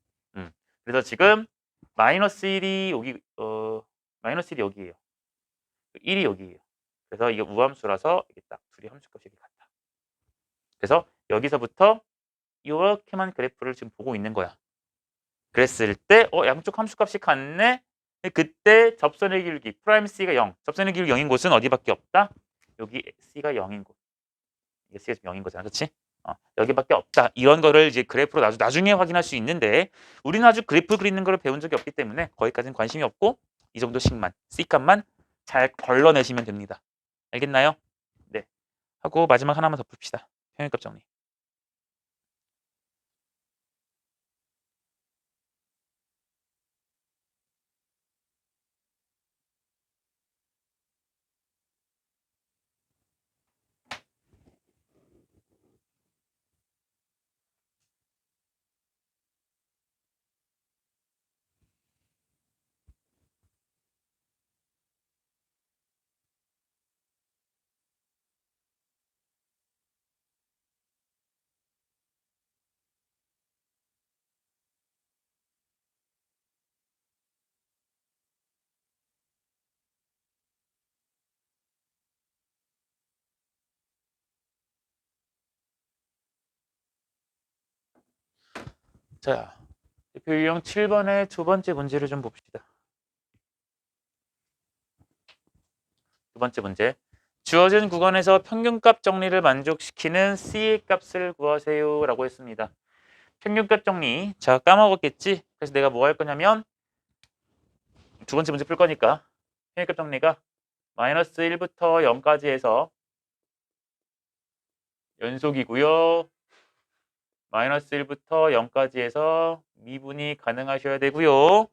그래서 지금 마이너스 1이 여기 마이너스 1이 여기예요. 1이 여기예요. 그래서 이게 우함수라서 이게 딱 둘이 함수값이 이렇게 같다. 그래서 여기서부터 이렇게만 그래프를 지금 보고 있는 거야. 그랬을 때 양쪽 함수값이 같네? 그때 접선의 기울기 프라임 C가 0, 접선의 기울기 0인 곳은 어디밖에 없다? 여기 C가 0인 곳. 이게 C가 지금 0인 거잖아, 그렇지? 여기밖에 없다. 이런 거를 이제 그래프로 나중에 확인할 수 있는데 우리는 아주 그래프 그리는 걸 배운 적이 없기 때문에 거기까지는 관심이 없고 이 정도씩만 C 값만 잘 걸러내시면 됩니다. 알겠나요? 네. 하고 마지막 하나만 더 풉시다. 평균값 정리. 자, 대표 유형 7번의 두 번째 문제를 좀 봅시다. 두 번째 문제. 주어진 구간에서 평균값 정리를 만족시키는 C의 값을 구하세요 라고 했습니다. 평균값 정리. 자, 까먹었겠지? 그래서 내가 뭐 할 거냐면 두 번째 문제 풀 거니까 평균값 정리가 마이너스 1부터 0까지 해서 연속이고요. 마이너스 1부터 0까지 해서 미분이 가능하셔야 되고요.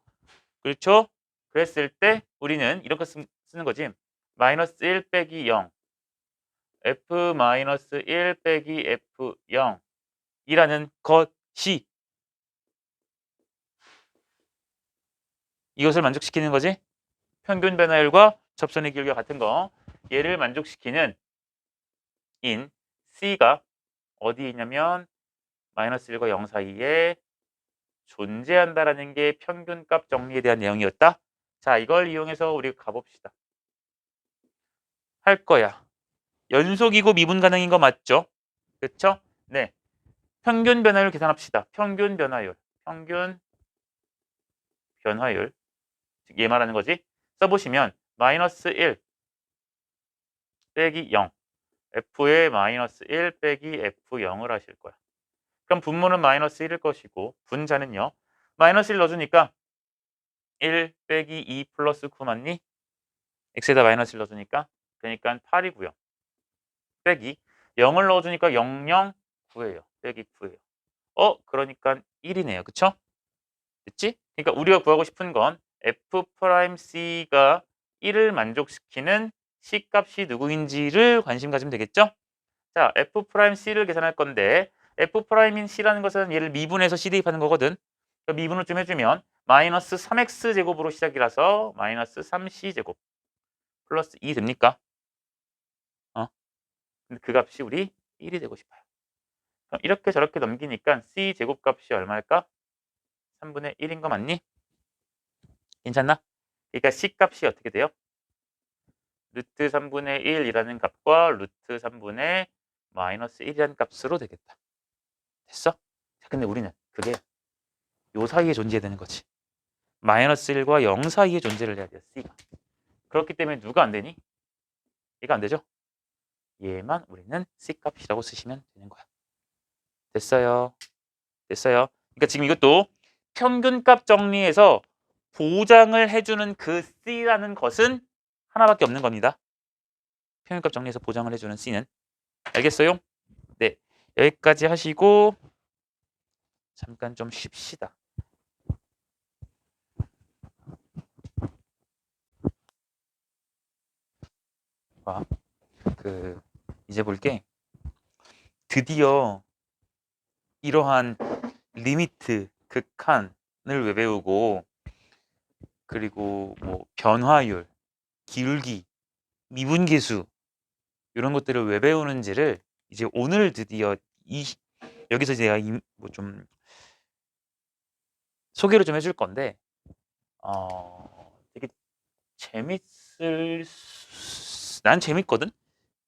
그렇죠? 그랬을 때 우리는 이렇게 쓰는 거지. 마이너스 1 빼기 0 F 마이너스 1 빼기 F0 이라는 것이 이것을 만족시키는 거지. 평균 변화율과 접선의 기울기가 같은 거. 얘를 만족시키는 인 C가 어디에 있냐면 마이너스 1과 0 사이에 존재한다라는 게 평균값 정리에 대한 내용이었다. 자, 이걸 이용해서 우리가 가봅시다. 할 거야. 연속이고 미분 가능인 거 맞죠? 그렇죠? 네. 평균 변화율 계산합시다. 평균 변화율. 평균 변화율. 얘 말하는 거지. 써보시면 마이너스 1 빼기 0 F의 마이너스 1 빼기 F0을 하실 거야. 그럼 분모는 마이너스 1일 것이고 분자는요. 마이너스 1 넣어주니까 1 빼기 2 플러스 9 맞니? x에다 마이너스 1 넣어주니까 그러니까 8이고요. 빼기 0을 넣어주니까 0, 0, 9예요. 빼기 9예요. 그러니까 1이네요. 그쵸? 됐지? 그러니까 우리가 구하고 싶은 건 F'C가 1을 만족시키는 C값이 누구인지를 관심 가지면 되겠죠? 자, F'C를 계산할 건데 F'인 C라는 것은 얘를 미분해서 C 대입하는 거거든. 그러니까 미분을 좀 해주면 마이너스 3X제곱으로 시작이라서 마이너스 3C제곱 플러스 2 됩니까? 근데 그 값이 우리 1이 되고 싶어요. 그럼 이렇게 저렇게 넘기니까 C 제곱값이 얼마일까? 3분의 1인 거 맞니? 괜찮나? 그러니까 C 값이 어떻게 돼요? 루트 3분의 1이라는 값과 루트 3분의 마이너스 1이라는 값으로 되겠다. 됐어? 자, 근데 우리는 그게 요 사이에 존재해야 되는 거지. 마이너스 1과 0 사이에 존재를 해야 돼요. C가. 그렇기 때문에 누가 안 되니? 얘가 안 되죠? 얘만 우리는 C 값이라고 쓰시면 되는 거야. 됐어요. 됐어요. 그러니까 지금 이것도 평균값 정리해서 보장을 해주는 그 C라는 것은 하나밖에 없는 겁니다. 평균값 정리해서 보장을 해주는 C는. 알겠어요? 네. 여기까지 하시고 잠깐 좀 쉽시다. 봐. 이제 볼게. 드디어 이러한 리미트, 극한을 왜 배우고 그리고 뭐 변화율, 기울기, 미분계수 이런 것들을 왜 배우는지를 이제 오늘 드디어 여기서 제가 좀 소개를 좀 해줄 건데 되게 난 재밌거든.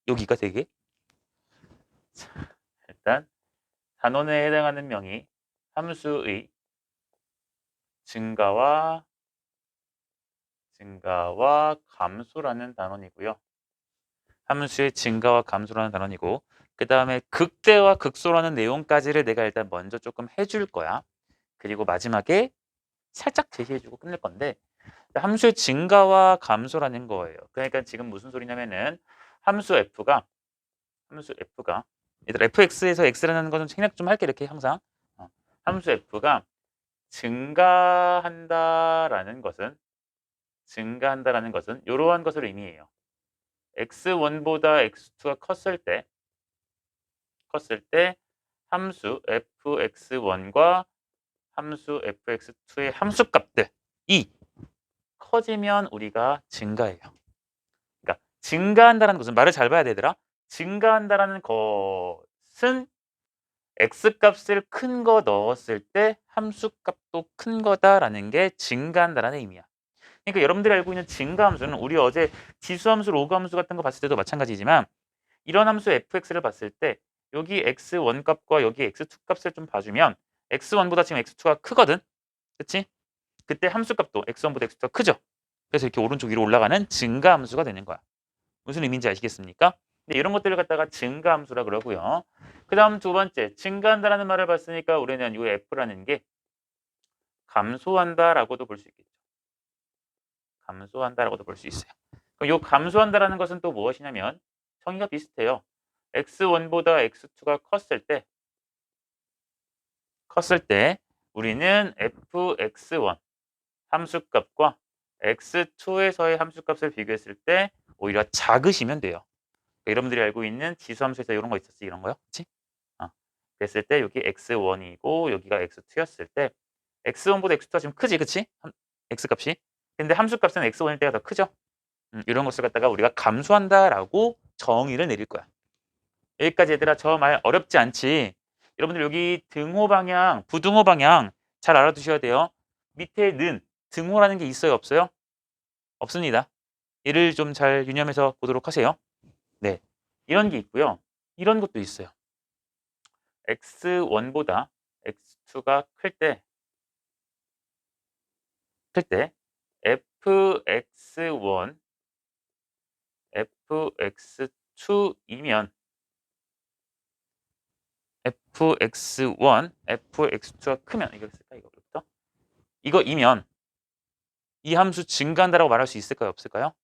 여기가 되게 일단 단원에 해당하는 명이 함수의 증가와 증가와 감소라는 단원이고요. 함수의 증가와 감소라는 단원이고 그 다음에 극대와 극소라는 내용까지를 내가 일단 먼저 조금 해줄 거야. 그리고 마지막에 살짝 제시해주고 끝낼 건데 함수의 증가와 감소라는 거예요. 그러니까 지금 무슨 소리냐면은 함수 f가 얘들 fx에서 x라는 거는 생략 좀 할게 이렇게 항상 함수 f가 증가한다라는 것은 이러한 것을 의미해요. x1보다 x2가 컸을 때 함수 fx1과 함수 fx2의 함수값들이 커지면 우리가 증가해요. 그러니까 증가한다는 것은 말을 잘 봐야 되더라. 증가한다라는 것은 x값을 큰 거 넣었을 때 함수값도 큰 거다라는 게 증가한다라는 의미야. 그러니까 여러분들이 알고 있는 증가함수는 우리 어제 지수함수, 로그함수 같은 거 봤을 때도 마찬가지지만 이런 함수 fx를 봤을 때 여기 x1 값과 여기 x2 값을 좀 봐주면 x1보다 지금 x2가 크거든. 그치? 그때 함수값도 x1보다 x2가 크죠. 그래서 이렇게 오른쪽 위로 올라가는 증가함수가 되는 거야. 무슨 의미인지 아시겠습니까? 근데 이런 것들을 갖다가 증가함수라 그러고요. 그 다음 두 번째, 증가한다라는 말을 봤으니까 우리는 이 f라는 게 감소한다라고도 볼 수 있겠죠. 감소한다라고도 볼 수 있어요. 그럼 이 감소한다라는 것은 또 무엇이냐면 정의가 비슷해요. x1보다 x2가 컸을 때 우리는 fx1 함수값과 x2에서의 함수값을 비교했을 때 오히려 작으시면 돼요. 그러니까 여러분들이 알고 있는 지수함수에서 이런 거 있었지, 이런 거요, 그렇지? 그랬을 때 여기 x1이고 여기가 x2였을 때 x1보다 x2가 지금 크지, 그렇지? x값이. 근데 함수값은 x1일 때가 더 크죠? 이런 것을 갖다가 우리가 감소한다라고 정의를 내릴 거야. 여기까지 얘들아 저 말 어렵지 않지? 여러분들 여기 등호 방향, 부등호 방향 잘 알아두셔야 돼요. 밑에는 등호라는 게 있어요, 없어요? 없습니다. 얘를 좀 잘 유념해서 보도록 하세요. 네, 이런 게 있고요. 이런 것도 있어요. x1보다 x2가 클 때 fx1, fx2이면 fx1, fx2가 크면 이거 쓸까 이거부터? 이거이면 이 함수 증가한다라고 말할 수 있을까요? 없을까요?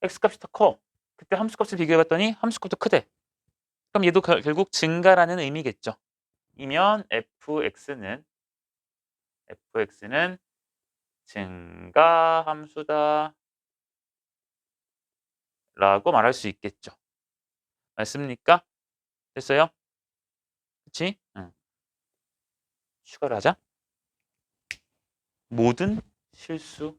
x값이 더 커. 그때 함수값을 비교해봤더니 함수값도 크대. 그럼 얘도 결국 증가라는 의미겠죠. 이면 fx는 증가 함수다 라고 말할 수 있겠죠. 맞습니까? 됐어요? 그치? 응. 추가를 하자. 모든 실수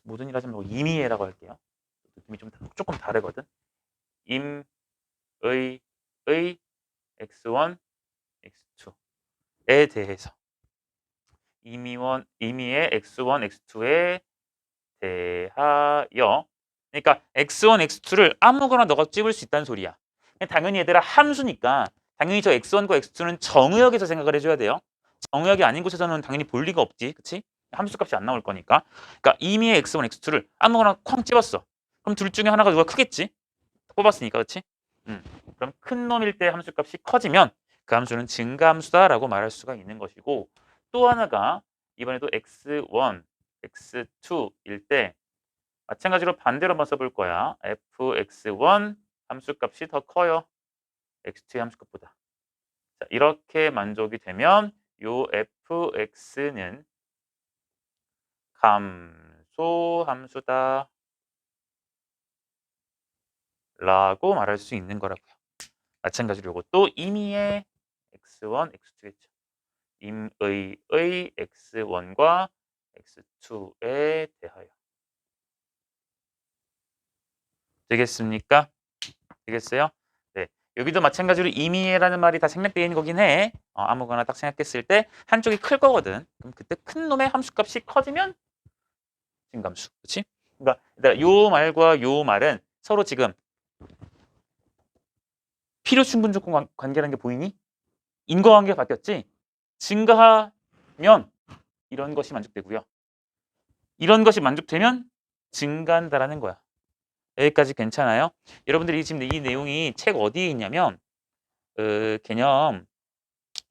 모든이라지 말고 임의라고 할게요. 느낌이 좀 조금 다르거든. 임의 x1, x2에 대해서 임의의 x1, x2에 대하여 그러니까 x1, x2를 아무거나 너가 찍을 수 있다는 소리야. 당연히 얘들아 함수니까 당연히 저 x1과 x2는 정의역에서 생각을 해줘야 돼요. 정의역이 아닌 곳에서는 당연히 볼 리가 없지. 그치? 함수값이 안 나올 거니까. 그러니까 임의의 x1, x2를 아무거나 쾅 집었어. 그럼 둘 중에 하나가 누가 크겠지? 뽑았으니까. 그치? 그럼 큰 놈일 때 함수값이 커지면 그 함수는 증가함수다라고 말할 수가 있는 것이고 또 하나가 이번에도 x1, x2일 때 마찬가지로 반대로 한번 써볼 거야. fx1 함수값이 더 커요. x2의 함수값보다. 자, 이렇게 만족이 되면 요 fx는 감소 함수다 라고 말할 수 있는 거라고요. 마찬가지로 이것도 임의의 x1, x2겠죠. 임의의 x1과 x2에 대하여. 되겠습니까? 되겠어요? 네. 여기도 마찬가지로 임의라는 말이 다 생략되어 있는 거긴 해. 아무거나 딱 생각했을 때 한쪽이 클 거거든. 그럼 그때 큰 놈의 함수값이 커지면 증감수. 그렇지? 그러니까 요 말과 요 말은 서로 지금 필요 충분 조건 관계라는 게 보이니? 인과관계가 바뀌었지? 증가하면 이런 것이 만족되고요. 이런 것이 만족되면 증가한다라는 거야. 여기까지 괜찮아요? 여러분들이 지금 이 내용이 책 어디에 있냐면 개념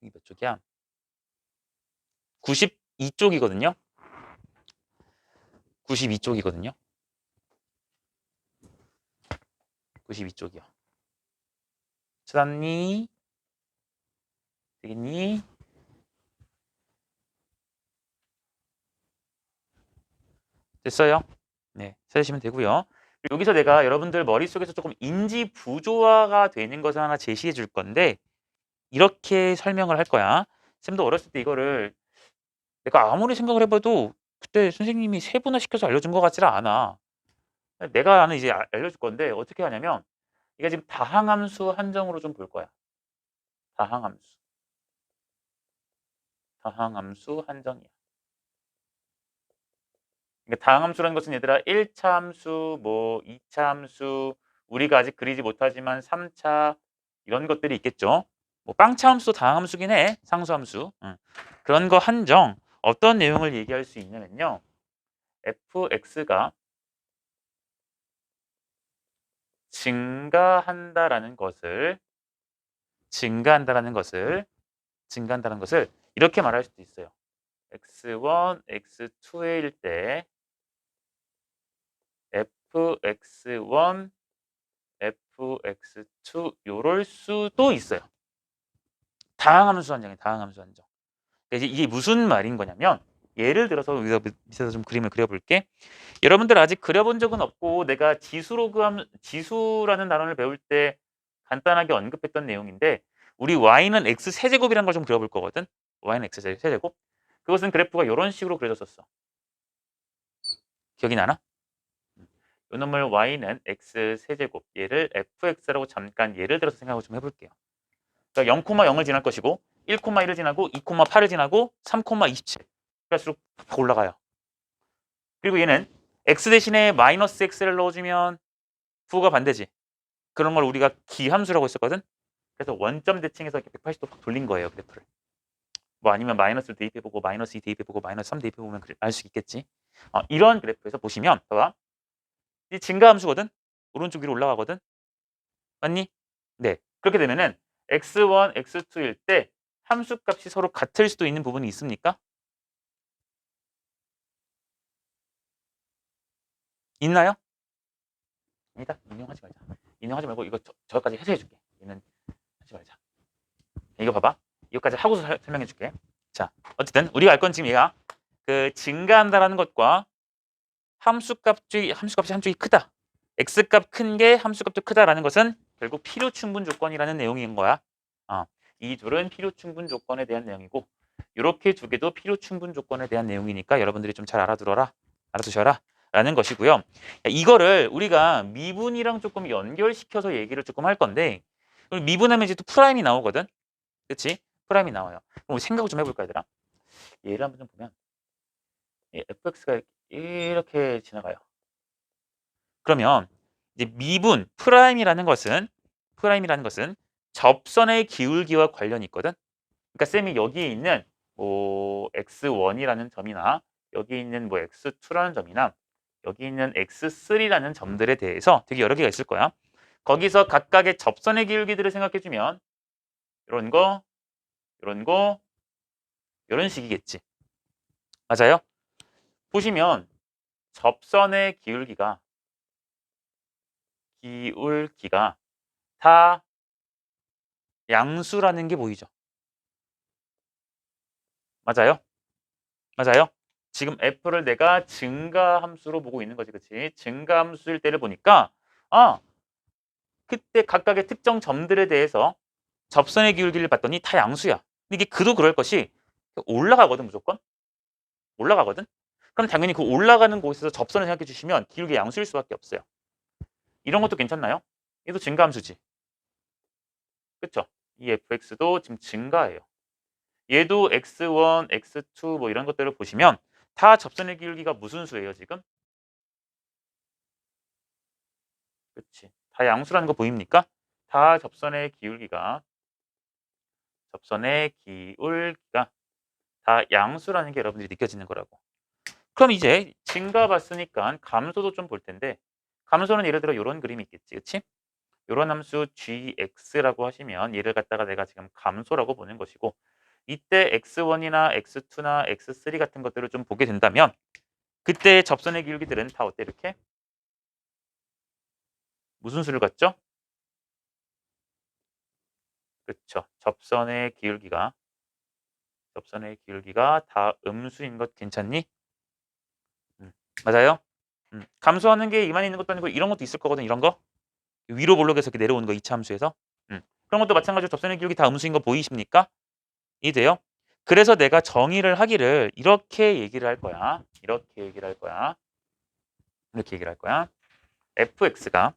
이게 몇 쪽이야? 92쪽이거든요. 92쪽이거든요. 92쪽이요. 찾았니? 되겠니? 됐어요? 네, 찾으시면 되고요. 여기서 내가 여러분들 머릿속에서 조금 인지 부조화가 되는 것을 하나 제시해 줄 건데 이렇게 설명을 할 거야. 쌤도 어렸을 때 이거를 내가 아무리 생각을 해봐도 그때 선생님이 세분화 시켜서 알려준 것 같지는 않아. 내가 아는 이제 알려줄 건데 어떻게 하냐면 이게 지금 다항함수 한정으로 좀 볼 거야. 다항함수. 다항함수 한정이야. 그러니까 다항함수라는 것은 얘들아 1차 함수, 뭐 2차 함수, 우리가 아직 그리지 못하지만 3차 이런 것들이 있겠죠. 뭐 빵차 함수도 다항함수긴 해. 상수함수. 그런 거 한정. 어떤 내용을 얘기할 수 있냐면요. fx가 증가한다라는 것을 이렇게 말할 수도 있어요. x1, x2일 때 fx1, fx2 요럴 수도 있어요. 다항함수 한정이에요. 다항함수 한정. 이게 무슨 말인 거냐면 예를 들어서 여기서 밑에서 좀 그림을 그려볼게. 여러분들 아직 그려본 적은 없고 내가 지수라는 단원을 배울 때 간단하게 언급했던 내용인데 우리 y는 x 세제곱이라는 걸 좀 그려볼 거거든. y는 x 세제곱. 그것은 그래프가 이런 식으로 그려졌었어. 기억이 나나? 이 놈을 y는 x 세제곱 얘를 fx라고 잠깐 예를 들어서 생각을 좀 해볼게요. 그러니까 0,0을 지날 것이고 1,1을 지나고 2,8을 지나고 3,27 갈수록 팍 올라가요. 그리고 얘는 x 대신에 마이너스 x를 넣어주면 부호가 반대지. 그런 걸 우리가 기함수라고 했었거든. 그래서 원점 대칭해서 이렇게 180도 확 돌린 거예요. 그래프를. 뭐 아니면 마이너스를 대입해보고 마이너스 2 대입해보고 마이너스 3 대입해보면 알 수 있겠지. 이런 그래프에서 보시면 봐봐. 이 증가함수거든. 오른쪽 위로 올라가거든. 맞니? 네. 그렇게 되면은 x1, x2일 때 함수값이 서로 같을 수도 있는 부분이 있습니까? 있나요? 아니다. 인용하지 말자. 인용하지 말고 이거 저까지 해석해 줄게. 얘는 하지 말자. 이거 봐봐. 이거까지 하고서 설명해 줄게. 자, 어쨌든 우리가 알 건 지금 얘가 그 증가한다라는 것과 함수값이 한쪽이 크다. x값 큰 게 함수값도 크다라는 것은 결국 필요 충분 조건이라는 내용인 거야. 이 둘은 필요 충분 조건에 대한 내용이고 이렇게 두 개도 필요 충분 조건에 대한 내용이니까 여러분들이 좀 잘 알아두셔라 라는 것이고요. 이거를 우리가 미분이랑 조금 연결시켜서 얘기를 조금 할 건데 미분하면 이제 또 프라임이 나오거든. 그렇지? 프라임이 나와요. 그럼 우리 생각을 좀 해볼까 얘들아? 얘를 한번 좀 보면 fx가 이렇게 지나가요. 그러면 이제 미분 프라임이라는 것은 접선의 기울기와 관련이 있거든. 그러니까 쌤이 여기에 있는 뭐 x1이라는 점이나 여기 있는 뭐 x2라는 점이나 여기 있는 x3라는 점들에 대해서 되게 여러 개가 있을 거야. 거기서 각각의 접선의 기울기들을 생각해 주면 이런 거, 이런 거, 이런 식이겠지. 맞아요? 보시면 접선의 기울기가 다 양수라는 게 보이죠. 맞아요? 맞아요? 지금 f를 내가 증가함수로 보고 있는 거지, 그치? 증가함수일 때를 보니까 그때 각각의 특정 점들에 대해서 접선의 기울기를 봤더니 다 양수야. 근데 이게 그도 그럴 것이 올라가거든, 무조건. 올라가거든. 그럼 당연히 그 올라가는 곳에서 접선을 생각해 주시면 기울기 양수일 수밖에 없어요. 이런 것도 괜찮나요? 얘도 증가함수지. 그쵸? 이 fx도 지금 증가해요. 얘도 x1, x2 뭐 이런 것들을 보시면 다 접선의 기울기가 무슨 수예요, 지금? 그치. 다 양수라는 거 보입니까? 다 접선의 기울기가 접선의 기울기가 다 양수라는 게 여러분들이 느껴지는 거라고. 그럼 이제 증가 봤으니까 감소도 좀 볼 텐데, 감소는 예를 들어 이런 그림이 있겠지, 그치? 요런 함수 gx라고 하시면 얘를 갖다가 내가 지금 감소라고 보는 것이고, 이때 x1이나 x2나 x3 같은 것들을 좀 보게 된다면 그때 접선의 기울기들은 다 어때? 이렇게 무슨 수를 갖죠? 그렇죠. 접선의 기울기가 다 음수인 것 괜찮니? 맞아요? 감소하는 게 이만 있는 것도 아니고 이런 것도 있을 거거든. 이런 거 위로 볼록에서 이렇게 내려오는 거 2차 함수에서 그런 것도 마찬가지로 접선의 기울기 다 음수인 거 보이십니까? 이해돼요? 그래서 내가 정의를 하기를 이렇게 얘기를 할 거야. 이렇게 얘기를 할 거야. 이렇게 얘기를 할 거야. fx가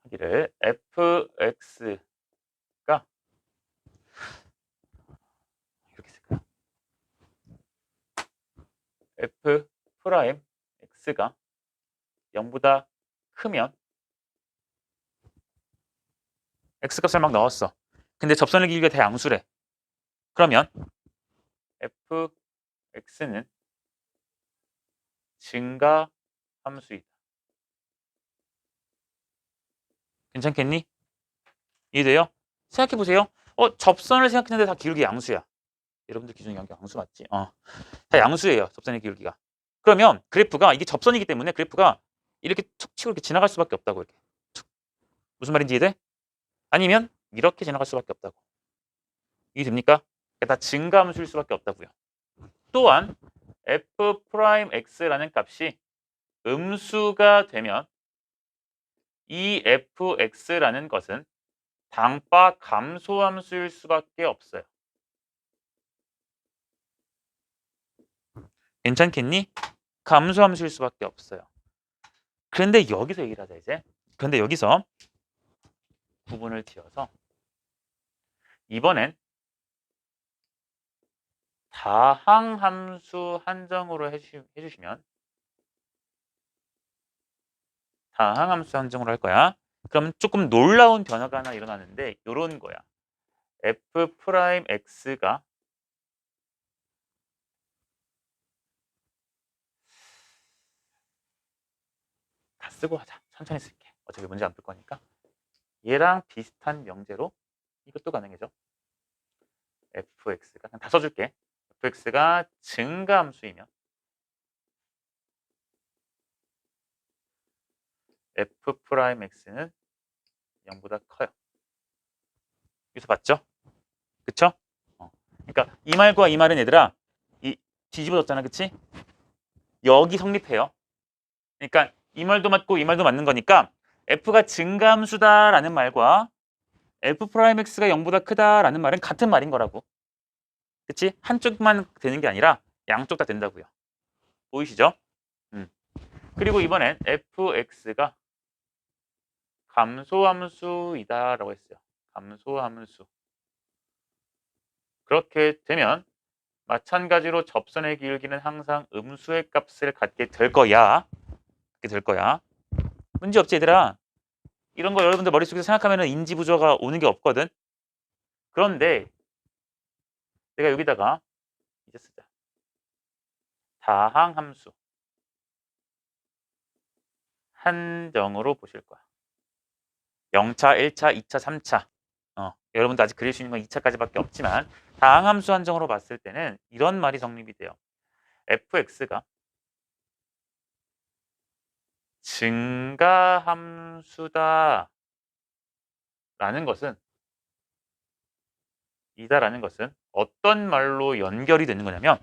하기를 fx가 이렇게 쓸 거야. f 프라임 x가 0보다 크면 x 값을 막 넣었어. 근데 접선의 길이가 대양수래. 그러면 fx는 증가 함수이다. 괜찮겠니? 이해돼요? 생각해 보세요. 접선을 생각했는데 다 기울기 양수야. 여러분들 기준이 양수 맞지? 다 양수예요. 접선의 기울기가. 그러면 그래프가 이게 접선이기 때문에 그래프가 이렇게 툭 치고 이렇게 지나갈 수밖에 없다고. 이렇게 툭. 무슨 말인지 이해돼? 아니면 이렇게 지나갈 수밖에 없다고. 이해됩니까? 다 증가함수일 수밖에 없다고요. 또한 f 프라임 x라는 값이 음수가 되면 이 fx라는 것은 당바 감소함수일 수밖에 없어요. 괜찮겠니? 감소함수일 수밖에 없어요. 그런데 여기서 얘기를 하자 이제. 그런데 여기서 부분을 지어서 이번엔 다항함수 한정으로 해주시면 다항함수 한정으로 할 거야. 그럼 조금 놀라운 변화가 하나 일어나는데 이런 거야. f 프라임 x가 다 쓰고 하자. 천천히 쓸게. 어차피 문제 안 풀 거니까. 얘랑 비슷한 명제로 이것도 가능해져. fx가 그냥 다 써줄게. fx가 증가함수이면 f 프라임 x는 0보다 커요. 여기서 봤죠? 그쵸? 그러니까 이 말과 이 말은 얘들아 이 뒤집어졌잖아, 그치? 여기 성립해요. 그러니까 이 말도 맞고 이 말도 맞는 거니까 f가 증가함수다라는 말과 f 프라임 x가 0보다 크다라는 말은 같은 말인 거라고. 그치? 한쪽만 되는 게 아니라 양쪽 다 된다고요. 보이시죠? 그리고 이번엔 fx가 감소함수이다라고 했어요. 감소함수. 그렇게 되면 마찬가지로 접선의 기울기는 항상 음수의 값을 갖게 될 거야. 문제 없지 얘들아. 이런 거 여러분들 머릿속에서 생각하면 인지 부조가 오는 게 없거든. 그런데 내가 여기다가 이제 쓰자. 다항함수 한정으로 보실 거야. 0차, 1차, 2차, 3차. 여러분도 아직 그릴 수 있는 건 2차까지밖에 없지만 다항함수 한정으로 봤을 때는 이런 말이 성립이 돼요. fx가 증가함수다 라는 것은 어떤 말로 연결이 되는 거냐면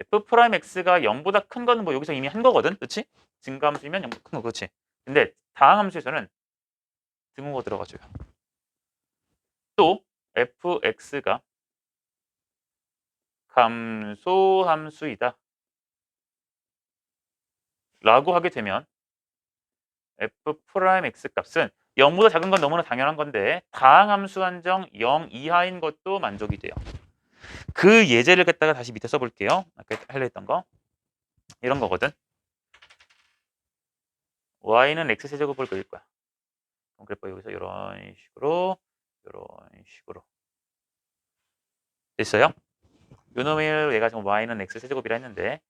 f 프라임 x가 0보다 큰 거는 뭐 여기서 이미 한 거거든. 그렇지? 증가함수이면 0보다 큰 거. 그렇지? 근데 다항함수에서는 등호가 들어가줘요. 또 fx가 감소함수이다 라고 하게 되면 f 프라임 x 값은 0보다 작은 건 너무나 당연한 건데 다항함수 한정 0 이하인 것도 만족이 돼요. 그 예제를 갖다가 다시 밑에 써볼게요. 아까 하려 했던 거 이런 거거든. y는 x제곱을 그릴 거야. 그래프 여기서 이런 식으로 됐어요? 요 놈을 얘가 지금 y는 x 세제곱이라 했는데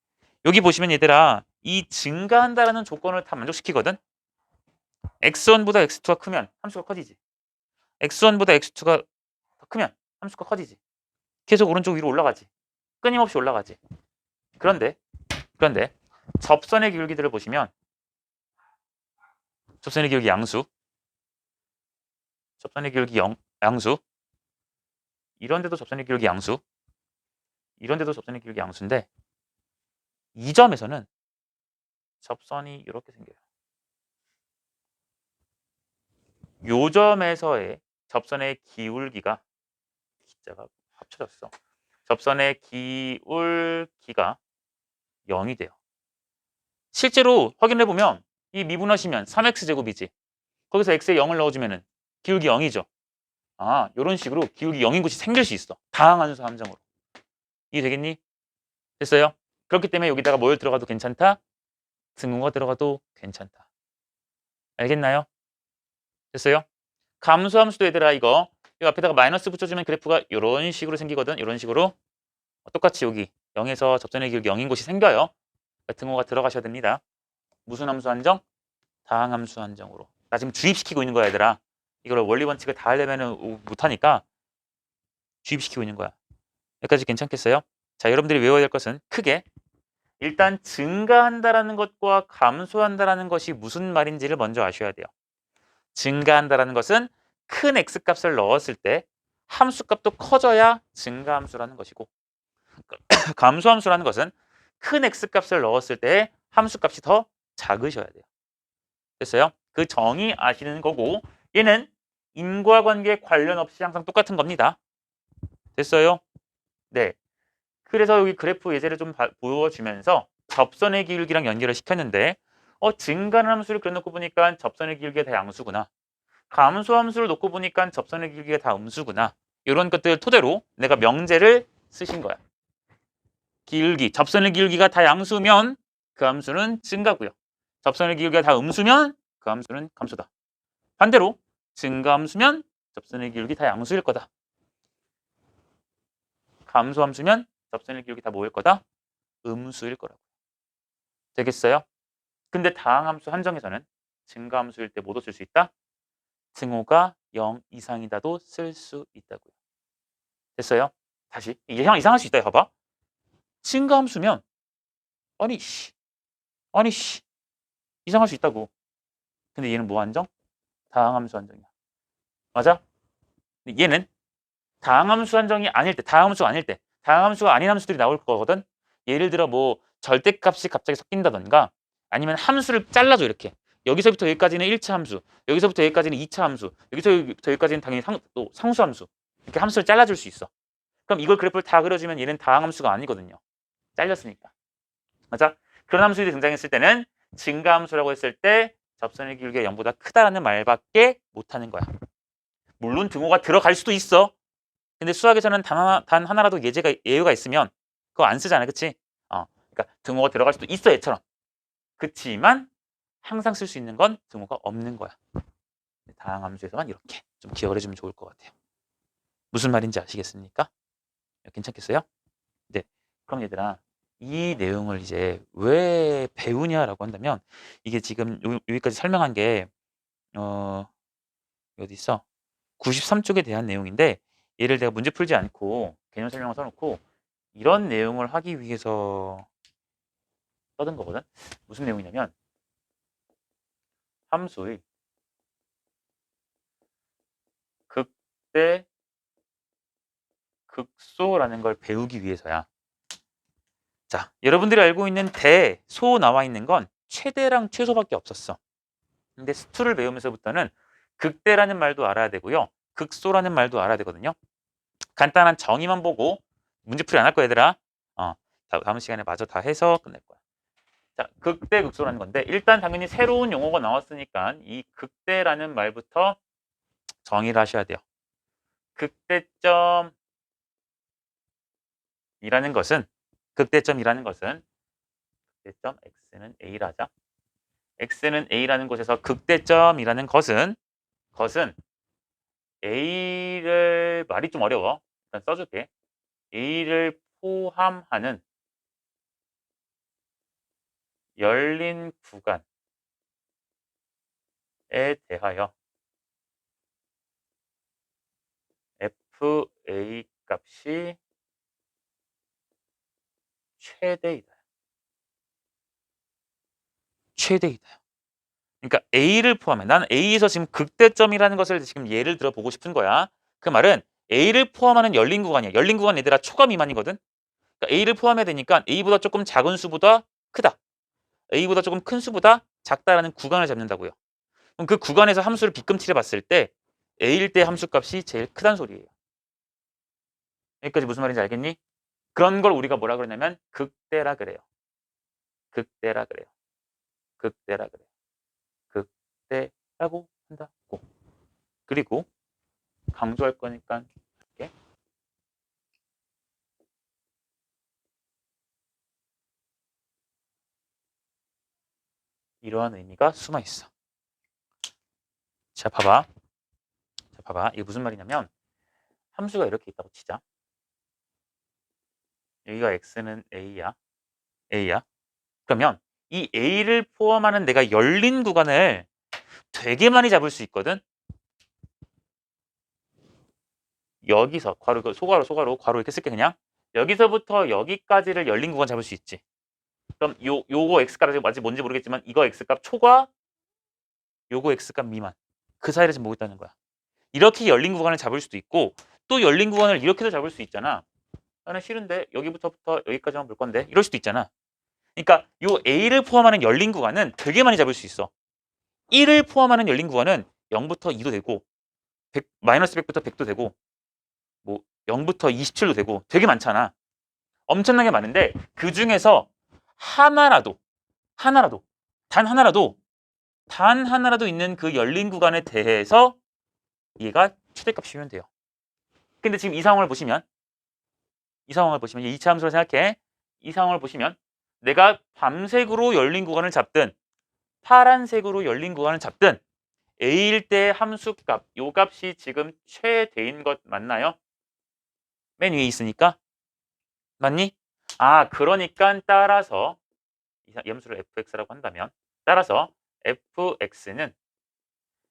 여기 보시면 얘들아 이 증가한다라는 조건을 다 만족시키거든. x1보다 x2가 크면 함수가 커지지. x1보다 x2가 더 크면 함수가 커지지. 계속 오른쪽 위로 올라가지. 끊임없이 올라가지. 그런데 접선의 기울기들을 보시면 접선의 기울기 양수, 접선의 기울기 양수, 이런 데도 접선의 기울기 양수, 이런 데도 접선의 기울기 양수인데 이 점에서는 접선이 이렇게 생겨요. 요 점에서의 접선의 기울기가 기자가 합쳐졌어. 접선의 기울기가 0이 돼요. 실제로 확인해 보면 이 미분하시면 3x제곱이지. 거기서 x에 0을 넣어주면은 기울기 0이죠. 아, 이런 식으로 기울기 0인 곳이 생길 수 있어. 다항함수 함정으로. 이해되겠니? 됐어요? 그렇기 때문에 여기다가 뭘 들어가도 괜찮다? 등호가 들어가도 괜찮다. 알겠나요? 됐어요? 감소함수도 얘들아 이거 이 앞에다가 마이너스 붙여주면 그래프가 이런 식으로 생기거든. 이런 식으로 똑같이 여기 0에서 접선의 기울기 0인 곳이 생겨요. 등호가 들어가셔야 됩니다. 무슨 함수 한정? 다항함수 한정으로. 나 지금 주입시키고 있는 거야 얘들아. 이걸 원리 원칙을 다 하려면 못하니까 주입시키고 있는 거야. 여기까지 괜찮겠어요? 자, 여러분들이 외워야 될 것은 크게 일단 증가한다라는 것과 감소한다라는 것이 무슨 말인지를 먼저 아셔야 돼요. 증가한다라는 것은 큰 x값을 넣었을 때 함수값도 커져야 증가함수라는 것이고 감소함수라는 것은 큰 x값을 넣었을 때 함수값이 더 작으셔야 돼요. 됐어요? 그 정의 아시는 거고 얘는 인과관계 관련 없이 항상 똑같은 겁니다. 됐어요? 네. 그래서 여기 그래프 예제를 좀 보여주면서 접선의 기울기랑 연결을 시켰는데 증가하는 함수를 그려놓고 보니까 접선의 기울기가 다 양수구나. 감소함수를 놓고 보니까 접선의 기울기가 다 음수구나. 이런 것들 토대로 내가 명제를 쓰신 거야. 기울기, 접선의 기울기가 다 양수면 그 함수는 증가고요. 접선의 기울기가 다 음수면 그 함수는 감소다. 반대로 증가함수면 접선의 기울기 다 양수일 거다. 감소함수면 접선의 기울기 다 뭐일 거다? 음수일 거라고. 되겠어요? 근데 다항함수 한정에서는 증가함수일 때 뭐도 쓸 수 있다? 등호가 0 이상이다도 쓸 수 있다고요. 됐어요? 다시 이상할 수 있다. 봐봐. 증가함수면 아니 씨 이상할 수 있다고. 근데 얘는 뭐 한정? 다항함수 한정이야. 맞아? 근데 얘는 다항함수 한정이 아닐 때, 다항함수가 아닐 때, 다항함수가 아닌 함수들이 나올 거거든. 예를 들어 뭐 절대값이 갑자기 섞인다던가 아니면 함수를 잘라줘 이렇게. 여기서부터 여기까지는 1차 함수, 여기서부터 여기까지는 2차 함수, 여기서부터 여기까지는 당연히 또 상수 함수. 이렇게 함수를 잘라줄 수 있어. 그럼 이걸 그래프를 다 그려주면 얘는 다항함수가 아니거든요. 잘렸으니까. 맞아? 그런 함수들이 등장했을 때는 증가함수라고 했을 때 접선의 기울기가 0보다 크다라는 말밖에 못하는 거야. 물론 등호가 들어갈 수도 있어. 근데 수학에서는 단 하나라도 예외가 있으면 그거 안 쓰잖아. 그치? 그러니까 등호가 들어갈 수도 있어 얘처럼. 그치만 항상 쓸 수 있는 건 등호가 없는 거야. 다항함수에서만 이렇게 좀 기억을 해주면 좋을 것 같아요. 무슨 말인지 아시겠습니까? 괜찮겠어요? 네. 그럼 얘들아 이 내용을 이제 왜 배우냐라고 한다면 이게 지금 여기까지 설명한 게 어디 있어? 93쪽에 대한 내용인데 얘를 내가 문제 풀지 않고 개념 설명을 써놓고 이런 내용을 하기 위해서 써둔 거거든. 무슨 내용이냐면 함수의 극대 극소라는 걸 배우기 위해서야. 자, 여러분들이 알고 있는 대, 소 나와 있는 건 최대랑 최소밖에 없었어. 근데 수투를 배우면서부터는 극대라는 말도 알아야 되고요. 극소라는 말도 알아야 되거든요. 간단한 정의만 보고 문제풀이 안 할 거야 얘들아. 다음 시간에 마저 다 해서 끝낼 거야. 자, 극대 극소라는 건데 일단 당연히 새로운 용어가 나왔으니까 이 극대라는 말부터 정의를 하셔야 돼요. 극대점이라는 극대점 x는 a라자. x는 a라는 곳에서 극대점이라는 것은 것은 A를 말이 좀 어려워. 일단 써줄게. A를 포함하는 열린 구간에 대하여 FA 값이 최대이다. 최대이다. 그러니까 A를 포함해. 나는 A에서 지금 극대점이라는 것을 지금 예를 들어 보고 싶은 거야. 그 말은 A를 포함하는 열린 구간이야. 열린 구간 얘들아 초과 미만이거든. 그러니까 A를 포함해야 되니까 A보다 조금 작은 수보다 크다. A보다 조금 큰 수보다 작다라는 구간을 잡는다고요. 그럼 그 구간에서 함수를 빗금칠해 봤을 때 A일 때 함수값이 제일 크다는 소리예요. 여기까지 무슨 말인지 알겠니? 그런 걸 우리가 뭐라 그러냐면 극대라 그래요. 극대라 그래요. 극대라 그래요. 극대라고 한다고. 그리고 강조할 거니까 할게. 이러한 의미가 숨어 있어. 자, 봐봐. 자, 봐봐. 이게 무슨 말이냐면 함수가 이렇게 있다고 치자. 여기가 x는 a야. a야. 그러면 이 a를 포함하는 내가 열린 구간을 되게 많이 잡을 수 있거든. 여기서 괄호 소괄호 괄호 이렇게 쓸게 그냥. 여기서부터 여기까지를 열린 구간 잡을 수 있지. 그럼 요거 x값이 뭔지 모르겠지만 이거 x값 초과 요거 x값 미만. 그 사이를 지금 보겠다는 거야. 이렇게 열린 구간을 잡을 수도 있고 또 열린 구간을 이렇게도 잡을 수 있잖아. 나는 싫은데 여기부터부터 여기까지만 볼 건데 이럴 수도 있잖아. 그러니까 요 A를 포함하는 열린 구간은 되게 많이 잡을 수 있어. 1을 포함하는 열린 구간은 0부터 2도 되고 마이너스 100부터 100도 되고 뭐 0부터 27도 되고 되게 많잖아. 엄청나게 많은데 그 중에서 하나라도 단 하나라도 있는 그 열린 구간에 대해서 얘가 최대값이면 돼요. 근데 지금 이 상황을 보시면 2차 함수를 생각해. 이 상황을 보시면 내가 밤색으로 열린 구간을 잡든 파란색으로 열린 구간을 잡든 A일 때 함수값, 요 값이 지금 최대인 것 맞나요? 맨 위에 있으니까. 맞니? 아, 그러니까 따라서 이 함수를 fx라고 한다면 따라서 fx는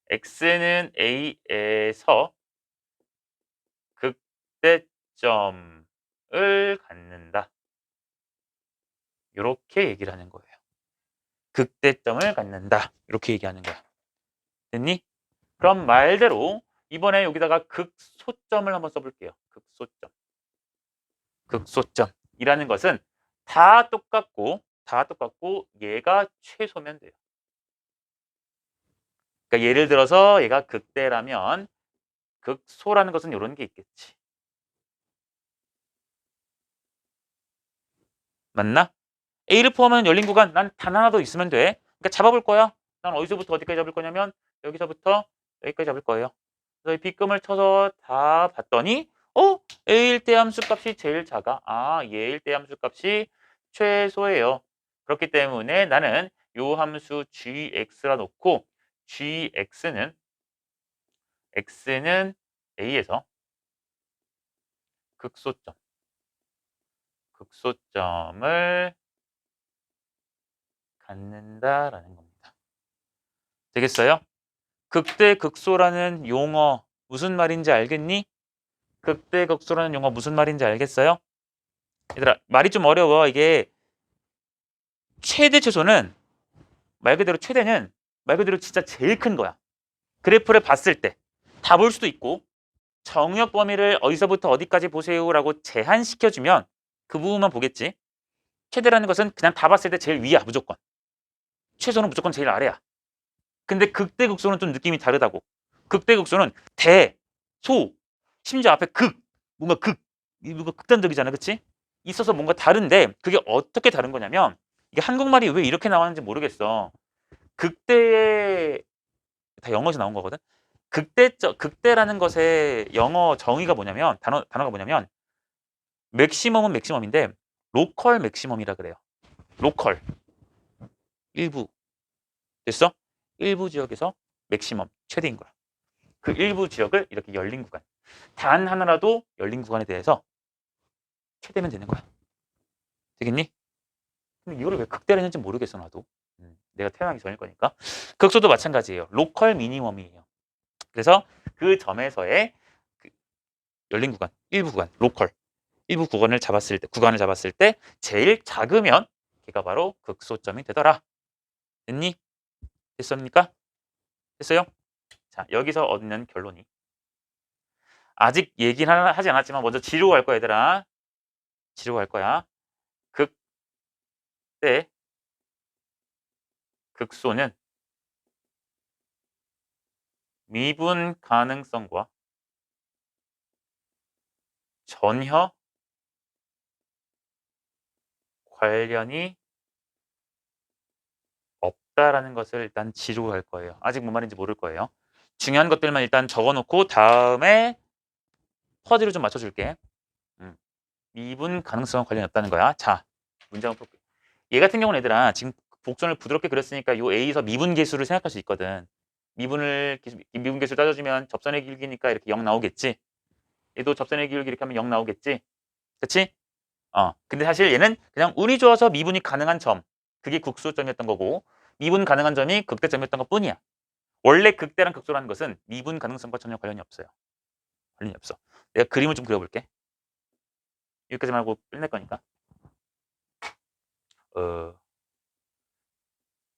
x는 A에서 극대점을 갖는다. 이렇게 얘기를 하는 거예요. 극대점을 갖는다. 이렇게 얘기하는 거야. 됐니? 그럼 말대로 이번에 여기다가 극소점을 한번 써볼게요. 극소점. 극소점이라는 것은 다 똑같고 얘가 최소면 돼요. 그러니까 예를 들어서 얘가 극대라면 극소라는 것은 이런 게 있겠지. 맞나? A를 포함하는 열린 구간 난 단 하나 더 있으면 돼. 그러니까 잡아볼 거야. 난 어디서부터 어디까지 잡을 거냐면 여기서부터 여기까지 잡을 거예요. 그래서 빗금을 쳐서 다 봤더니 A일 때 함수값이 제일 작아. 아, 얘일 때 함수값이 최소예요. 그렇기 때문에 나는 요 함수 gx라 놓고 x는 A에서 극소점을 갖는다라는 겁니다. 되겠어요? 극대 극소라는 용어 무슨 말인지 알겠니? 극대 극소라는 용어 무슨 말인지 알겠어요? 얘들아, 말이 좀 어려워. 이게 최대 최소는 말 그대로 최대는 말 그대로 진짜 제일 큰 거야. 그래프를 봤을 때 다 볼 수도 있고 정역 범위를 어디서부터 어디까지 보세요라고 제한시켜주면 그 부분만 보겠지. 최대라는 것은 그냥 다 봤을 때 제일 위야 무조건. 최소는 무조건 제일 아래야. 근데 극대극소는 좀 느낌이 다르다고. 극대극소는 대, 소, 심지어 앞에 뭔가 뭔가 극단적이잖아, 그치? 있어서 뭔가 다른데 그게 어떻게 다른 거냐면 이게 한국말이 왜 이렇게 나왔는지 모르겠어. 극대에 다 영어에서 나온 거거든. 극대라는 것의 영어 정의가 뭐냐면 단어가 뭐냐면 맥시멈은 맥시멈인데 로컬 맥시멈이라 그래요. 로컬 일부 됐어? 일부 지역에서 맥시멈 최대인 거야. 그 일부 지역을 이렇게 열린 구간. 단 하나라도 열린 구간에 대해서 최대면 되는 거야. 되겠니? 근데 이거를 왜 극대로 했는지 모르겠어, 나도. 내가 태어나기 전일 거니까. 극소도 마찬가지예요. 로컬 미니멈이에요. 그래서 그 점에서의 그 열린 구간, 일부 구간, 로컬, 일부 구간을 잡았을 때 제일 작으면 걔가 바로 극소점이 되더라. 됐니? 됐습니까? 됐어요? 자, 여기서 얻는 결론이 아직 얘기는 하지 않았지만 먼저 지르고 갈 거야, 얘들아. 지르고 갈 거야. 극대 극소는 미분 가능성과 전혀 관련이 없다라는 것을 일단 지르고 갈 거예요. 아직 뭔 말인지 모를 거예요. 중요한 것들만 일단 적어놓고 다음에 퍼즐을 좀 맞춰줄게. 미분 가능성과 관련이 없다는 거야. 자, 문제 한번 볼게요. 얘 같은 경우는 얘들아 지금 복선을 부드럽게 그렸으니까 요 A에서 미분 계수를 생각할 수 있거든. 미분 계수 따져주면 접선의 길기니까 이렇게 0 나오겠지. 얘도 접선의 길기 이렇게 하면 0 나오겠지. 그치? 근데 사실 얘는 그냥 운이 좋아서 미분이 가능한 점. 그게 극소점이었던 거고 미분 가능한 점이 극대점이었던 것 뿐이야. 원래 극대랑 극소라는 것은 미분 가능성과 전혀 관련이 없어요. 관련이 없어. 내가 그림을 좀 그려볼게. 여기까지 말고 끝낼 거니까.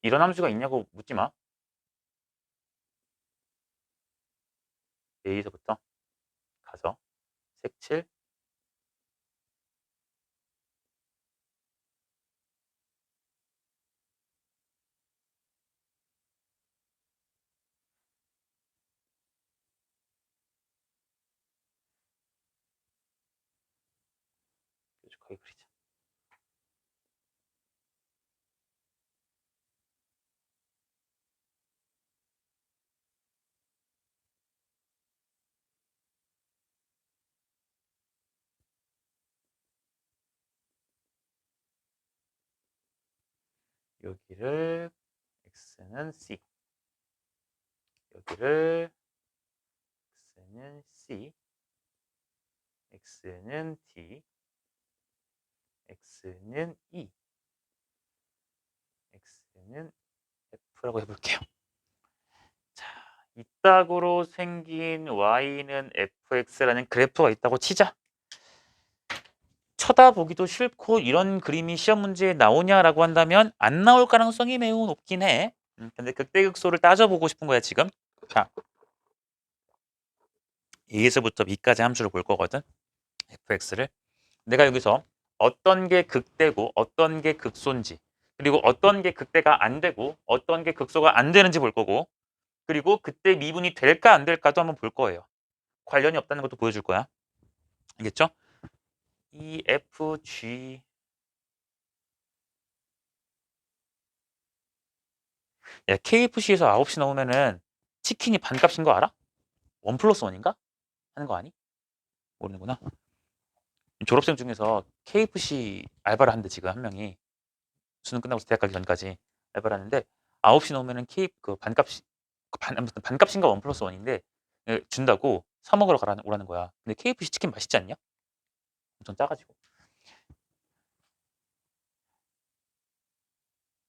이런 함수가 있냐고 묻지 마. A에서부터 가서 색칠 뾰족하게 그리자. 여기를 x는 c, 여기를 x는 c, x는 d, x는 e, x는 f라고 해볼게요. 자, 이따구로 생긴 y는 fx라는 그래프가 있다고 치자. 쳐다보기도 싫고 이런 그림이 시험 문제에 나오냐라고 한다면 안 나올 가능성이 매우 높긴 해. 근데 극대극소를 따져보고 싶은 거야 지금. 자, A에서부터 B까지 함수를 볼 거거든. fx를. 내가 여기서 어떤 게 극대고 어떤 게 극소인지, 그리고 어떤 게 극대가 안 되고 어떤 게 극소가 안 되는지 볼 거고, 그리고 그때 미분이 될까 안 될까도 한번 볼 거예요. 관련이 없다는 것도 보여줄 거야. 알겠죠? EFG 야, KFC에서 9시 넘으면은 치킨이 반값인 거 알아? 1 플러스 1인가? 하는 거 아니? 모르는구나. 졸업생 중에서 KFC 알바를 하는데 지금 한 명이 수능 끝나고 대학 가기 전까지 알바를 하는데 9시 넘으면은 그 반값이 아무튼 반값인가 1 플러스 1인데 준다고 사 먹으러 오라는 거야. 근데 KFC 치킨 맛있지 않냐? 엄청 짜가지고.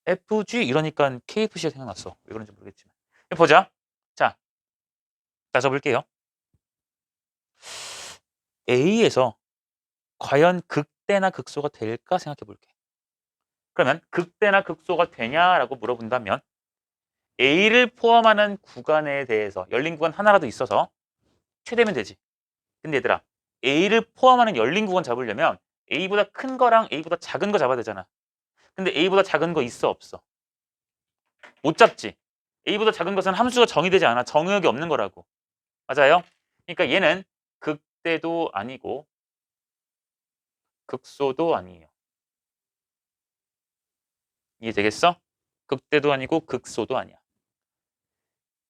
FG 이러니까 KFC가 생각났어. 왜 그런지 모르겠지만. 보자. 자, 따져볼게요. A에서 과연 극대나 극소가 될까 생각해 볼게. 그러면 극대나 극소가 되냐라고 물어본다면 A를 포함하는 구간에 대해서 열린 구간 하나라도 있어서 최대면 되지. 근데 얘들아, A를 포함하는 열린 구간 잡으려면 A보다 큰 거랑 A보다 작은 거 잡아야 되잖아. 근데 A보다 작은 거 있어 없어? 못 잡지. A보다 작은 것은 함수가 정의되지 않아. 정의역이 없는 거라고. 맞아요? 그러니까 얘는 극대도 아니고 극소도 아니에요. 이해되겠어? 극대도 아니고 극소도 아니야.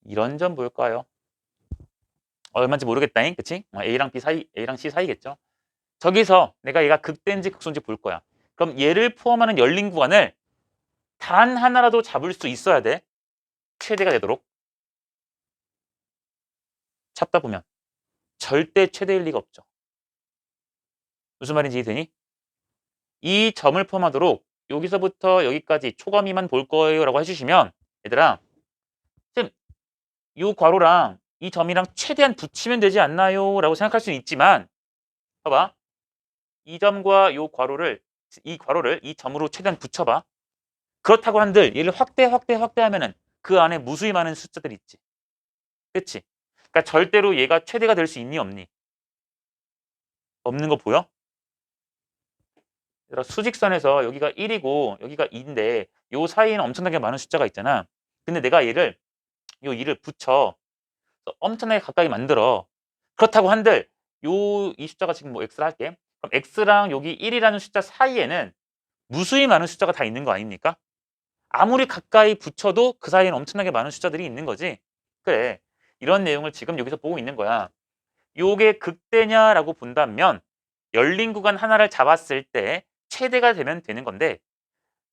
이런 점 볼까요? 얼마인지 모르겠다잉, 그치? A랑 B 사이, A랑 C 사이겠죠? 저기서 내가 얘가 극대인지 극소인지 볼 거야. 그럼 얘를 포함하는 열린 구간을 단 하나라도 잡을 수 있어야 돼. 최대가 되도록. 찾다 보면 절대 최대일 리가 없죠. 무슨 말인지 이해되니? 이 점을 포함하도록 여기서부터 여기까지 초과미만 볼 거예요 라고 해주시면 얘들아 쌤 이 괄호랑 이 점이랑 최대한 붙이면 되지 않나요? 라고 생각할 수는 있지만 봐봐 이 점과 이 괄호를 이 점으로 최대한 붙여봐. 그렇다고 한들 얘를 확대하면은 그 안에 무수히 많은 숫자들이 있지. 그치? 그러니까 절대로 얘가 최대가 될 수 있니 없니? 없는 거 보여? 얘들아 수직선에서 여기가 1이고 여기가 2인데 요 사이에는 엄청나게 많은 숫자가 있잖아. 근데 내가 얘를 요 2를 붙여 엄청나게 가까이 만들어. 그렇다고 한들 이 숫자가 지금 뭐 x를 할게. 그럼 x랑 여기 1이라는 숫자 사이에는 무수히 많은 숫자가 다 있는 거 아닙니까? 아무리 가까이 붙여도 그 사이에는 엄청나게 많은 숫자들이 있는 거지. 그래. 이런 내용을 지금 여기서 보고 있는 거야. 요게 극대냐라고 본다면 열린 구간 하나를 잡았을 때 최대가 되면 되는 건데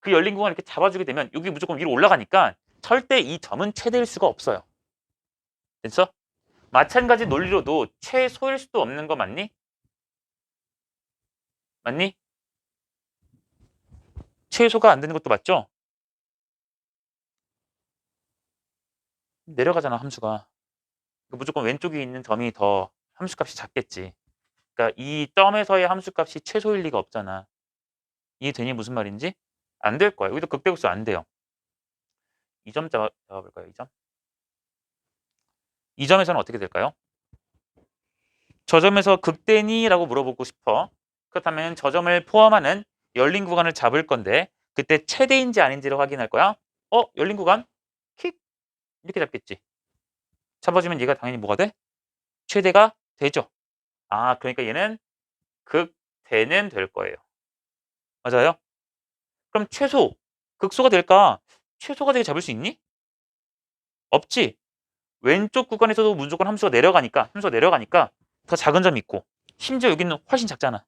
그 열린 구간을 이렇게 잡아주게 되면 여기 무조건 위로 올라가니까 절대 이 점은 최대일 수가 없어요. 됐어? 마찬가지 논리로도 최소일 수도 없는 거 맞니? 맞니? 최소가 안 되는 것도 맞죠? 내려가잖아 함수가. 무조건 왼쪽에 있는 점이 더 함수값이 작겠지. 그러니까 이 점에서의 함수값이 최소일 리가 없잖아. 이해되니 무슨 말인지? 안 될 거야. 여기도 극대극소 안 돼요. 이 점 잡아볼까요? 이 점. 이 점에서는 어떻게 될까요? 저 점에서 극대니? 라고 물어보고 싶어. 그렇다면 저 점을 포함하는 열린 구간을 잡을 건데 그때 최대인지 아닌지를 확인할 거야. 열린 구간? 킥! 이렇게 잡겠지. 잡아주면 얘가 당연히 뭐가 돼? 최대가 되죠. 그러니까 얘는 극대는 될 거예요. 맞아요? 그럼 최소, 극소가 될까? 최소가 되게 잡을 수 있니? 없지. 왼쪽 구간에서도 무조건 함수가 내려가니까 더 작은 점이 있고 심지어 여기는 훨씬 작잖아.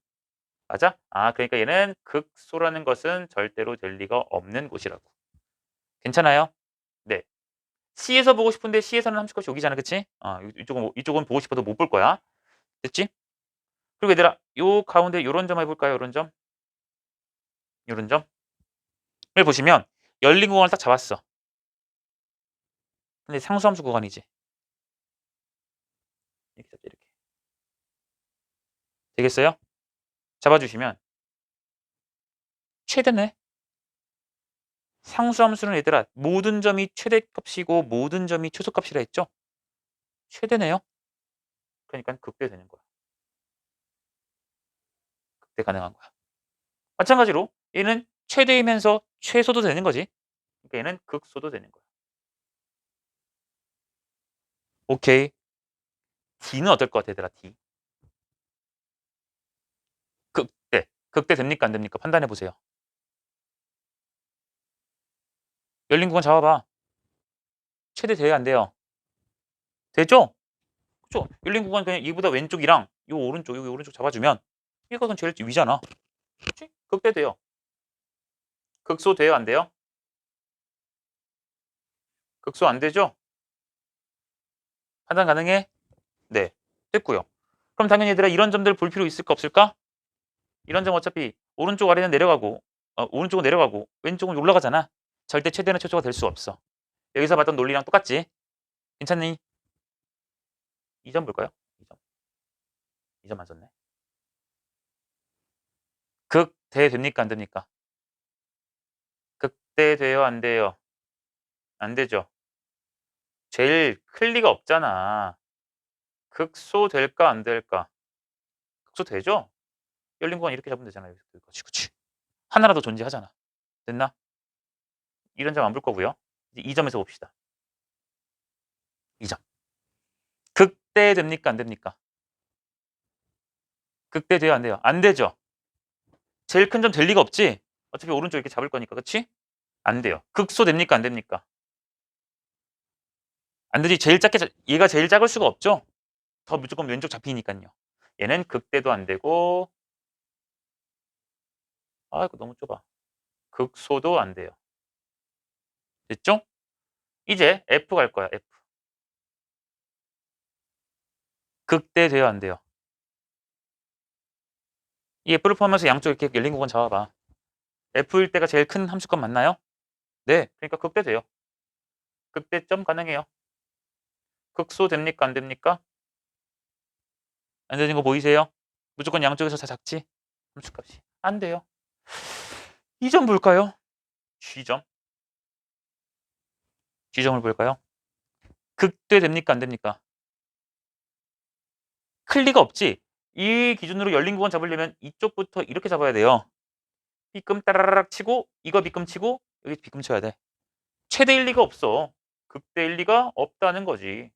맞아? 그러니까 얘는 극소라는 것은 절대로 될 리가 없는 곳이라고. 괜찮아요? 네. C에서 보고 싶은데 C에서는 함수값이 여기잖아. 그치? 이쪽은 보고 싶어도 못 볼 거야. 됐지? 그리고 얘들아 요 가운데 요런 점 해볼까요? 요런 점? 요런 점을 보시면 열린 구간을 딱 잡았어. 근데 상수함수 구간이지. 이렇게 잡자 이렇게. 되겠어요? 잡아주시면 최대네. 상수함수는 얘들아 모든 점이 최대값이고 모든 점이 최소값이라 했죠? 최대네요. 그러니까 극대 되는 거야. 극대 가능한 거야. 마찬가지로 얘는 최대이면서 최소도 되는 거지. 그러니까 얘는 극소도 되는 거야. 오케이. D는 어떨 것 같아 얘들아 D? 극대. 극대 됩니까 안 됩니까? 판단해 보세요. 열린 구간 잡아봐. 최대 돼야 안 돼요? 되죠? 그쵸? 열린 구간 그냥 이보다 왼쪽이랑 요 오른쪽 여기 오른쪽 잡아주면 얘가 그건 제일 위잖아. 그치? 극대 돼요. 극소 돼요 안 돼요? 극소 안 되죠? 판단 가능해? 네. 됐고요. 그럼 당연히 얘들아 이런 점들 볼 필요 있을까 없을까? 이런 점 어차피 오른쪽 아래는 내려가고 오른쪽은 내려가고 왼쪽은 올라가잖아. 절대 최대나 최소가 될 수 없어. 여기서 봤던 논리랑 똑같지? 괜찮니? 2점 볼까요? 2점. 2점 맞았네. 극대 됩니까 안 됩니까? 극대 돼요 안 돼요? 안 되죠. 제일 클 리가 없잖아. 극소 될까 안 될까? 극소 되죠? 열린 구간 이렇게 잡으면 되잖아요. 그치. 하나라도 존재하잖아. 됐나? 이런 점 안 볼 거고요. 이제 2점에서 봅시다. 2점. 극대 됩니까 안 됩니까? 극대 돼요 안 돼요? 안 되죠. 제일 큰 점 될 리가 없지. 어차피 오른쪽 이렇게 잡을 거니까 그치? 안 돼요. 극소 됩니까 안 됩니까? 안 되지. 얘가 제일 작을 수가 없죠. 더 무조건 왼쪽 잡히니까요. 얘는 극대도 안 되고 이거 너무 좁아. 극소도 안 돼요. 됐죠? 이제 F 갈 거야. F. 극대돼요, 안 돼요? 이 F를 포함해서 양쪽 이렇게 열린 구간 잡아봐. F일 때가 제일 큰 함수값 맞나요? 네, 그러니까 극대돼요. 극대점 가능해요. 극소 됩니까? 안 됩니까? 안 되는 거 보이세요? 무조건 양쪽에서 다 작지? 함수값이. 안 돼요. 이 점 볼까요? G점. G점을 볼까요? 극대 됩니까? 안 됩니까? 클 리가 없지. 이 기준으로 열린 구간 잡으려면 이쪽부터 이렇게 잡아야 돼요. B끔 따라락 치고 이거 B끔 치고 여기 B끔 쳐야 돼. 최대 일리가 없어. 극대 일리가 없다는 거지.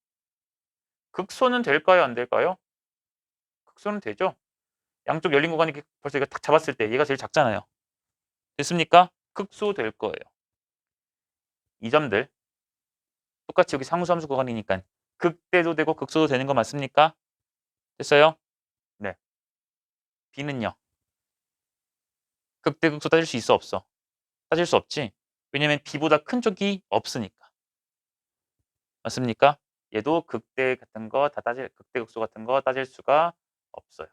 극소는 될까요? 안 될까요? 극소는 되죠. 양쪽 열린 구간이 벌써 이거 딱 잡았을 때 얘가 제일 작잖아요. 됐습니까? 극소 될 거예요. 이 점들 똑같이 여기 상수함수 구간이니까 극대도 되고 극소도 되는 거 맞습니까? 됐어요? 네. B는요. 극대 극소 따질 수 있어 없어? 따질 수 없지. 왜냐면 B보다 큰 쪽이 없으니까. 맞습니까? 얘도 극대 같은 거 다 따질 극대 극소 같은 거 따질 수가 없어요.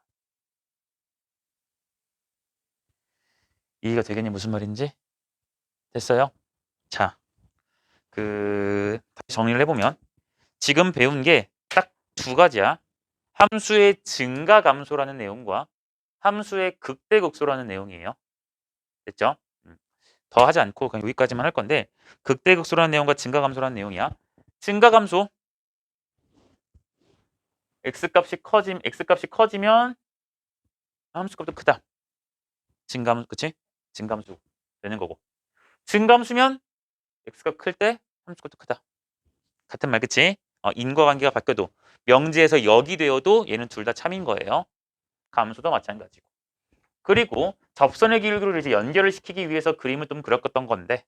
이해가 되겠니 무슨 말인지? 됐어요? 자, 다시 정리를 해보면 지금 배운 게 딱 두 가지야. 함수의 증가 감소라는 내용과 함수의 극대 극소라는 내용이에요. 됐죠? 더 하지 않고 그냥 여기까지만 할 건데 극대 극소라는 내용과 증가 감소라는 내용이야. 증가 감소 x값이 커지면 함수값도 크다. 증감 그치? 증감수 되는 거고. 증감수면 x가 클 때 함수값도 크다. 같은 말 그치? 인과관계가 바뀌어도 명제에서 역이 되어도 얘는 둘 다 참인 거예요. 감수도 마찬가지고. 그리고 접선의 기울기를 이제 연결을 시키기 위해서 그림을 좀 그렸던 건데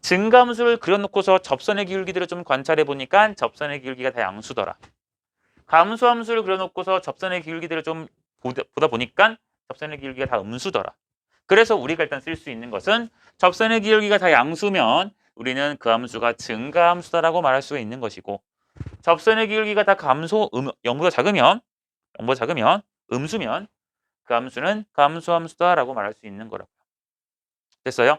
증감수를 그려놓고서 접선의 기울기들을 좀 관찰해 보니까 접선의 기울기가 다 양수더라. 감수함수를 그려놓고서 접선의 기울기들을 좀 보다 보니까 접선의 기울기가 다 음수더라. 그래서 우리가 일단 쓸 수 있는 것은 접선의 기울기가 다 양수면 우리는 그 함수가 증가함수다라고 말할 수가 있는 것이고 접선의 기울기가 다 0보다 작으면 음수면 그 함수는 감수함수다라고 말할 수 있는 거라고요. 됐어요?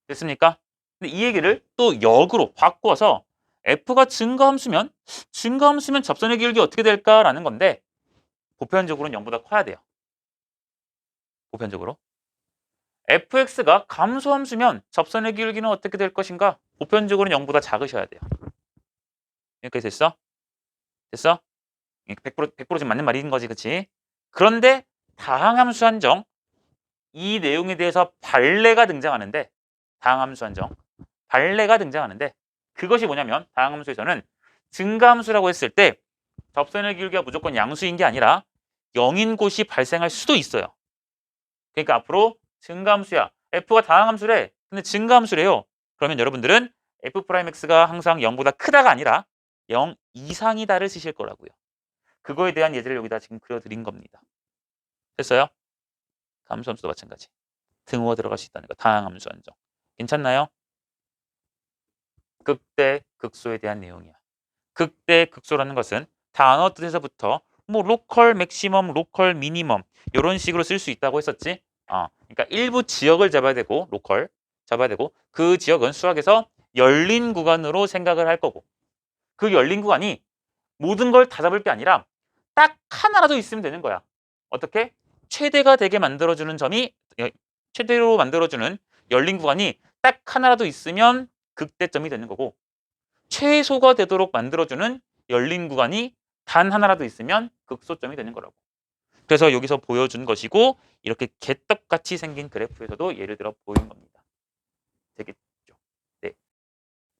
됐습니까? 근데 이 얘기를 또 역으로 바꿔서 F가 증가함수면 접선의 기울기 어떻게 될까라는 건데 보편적으로는 0보다 커야 돼요. 보편적으로. fx가 감소함수면 접선의 기울기는 어떻게 될 것인가? 보편적으로는 0보다 작으셔야 돼요. 여기까지 됐어? 됐어? 100% 지금 맞는 말인 거지, 그치? 그런데 다항함수 한정, 이 내용에 대해서 발레가 등장하는데 그것이 뭐냐면 다항함수에서는 증가함수라고 했을 때 접선의 기울기가 무조건 양수인 게 아니라 0인 곳이 발생할 수도 있어요. 그러니까 앞으로 증가함수야. f가 다항함수래. 근데 증가함수래요. 그러면 여러분들은 f'x가 항상 0보다 크다가 아니라 0 이상이다를 쓰실 거라고요. 그거에 대한 예제를 여기다 지금 그려드린 겁니다. 됐어요? 감수함수도 마찬가지. 등호가 들어갈 수 있다는 거. 다항함수 한정. 괜찮나요? 극대, 극소에 대한 내용이야. 극대, 극소라는 것은 단어 뜻에서부터 뭐 로컬 맥시멈, 로컬 미니멈 이런 식으로 쓸 수 있다고 했었지. 그러니까 일부 지역을 잡아야 되고 로컬 잡아야 되고 그 지역은 수학에서 열린 구간으로 생각을 할 거고 그 열린 구간이 모든 걸 다 잡을 게 아니라 딱 하나라도 있으면 되는 거야. 어떻게? 최대가 되게 만들어주는 점이 최대로 만들어주는 열린 구간이 딱 하나라도 있으면 극대점이 되는 거고 최소가 되도록 만들어주는 열린 구간이 단 하나라도 있으면 극소점이 되는 거라고. 그래서 여기서 보여준 것이고 이렇게 개떡같이 생긴 그래프에서도 예를 들어 보인 겁니다. 되겠죠? 네.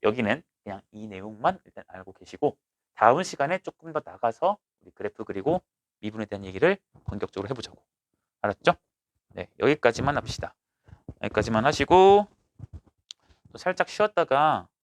여기는 그냥 이 내용만 일단 알고 계시고 다음 시간에 조금 더 나가서 우리 그래프 그리고 미분에 대한 얘기를 본격적으로 해보자고. 알았죠? 네, 여기까지만 합시다. 여기까지만 하시고 또 살짝 쉬었다가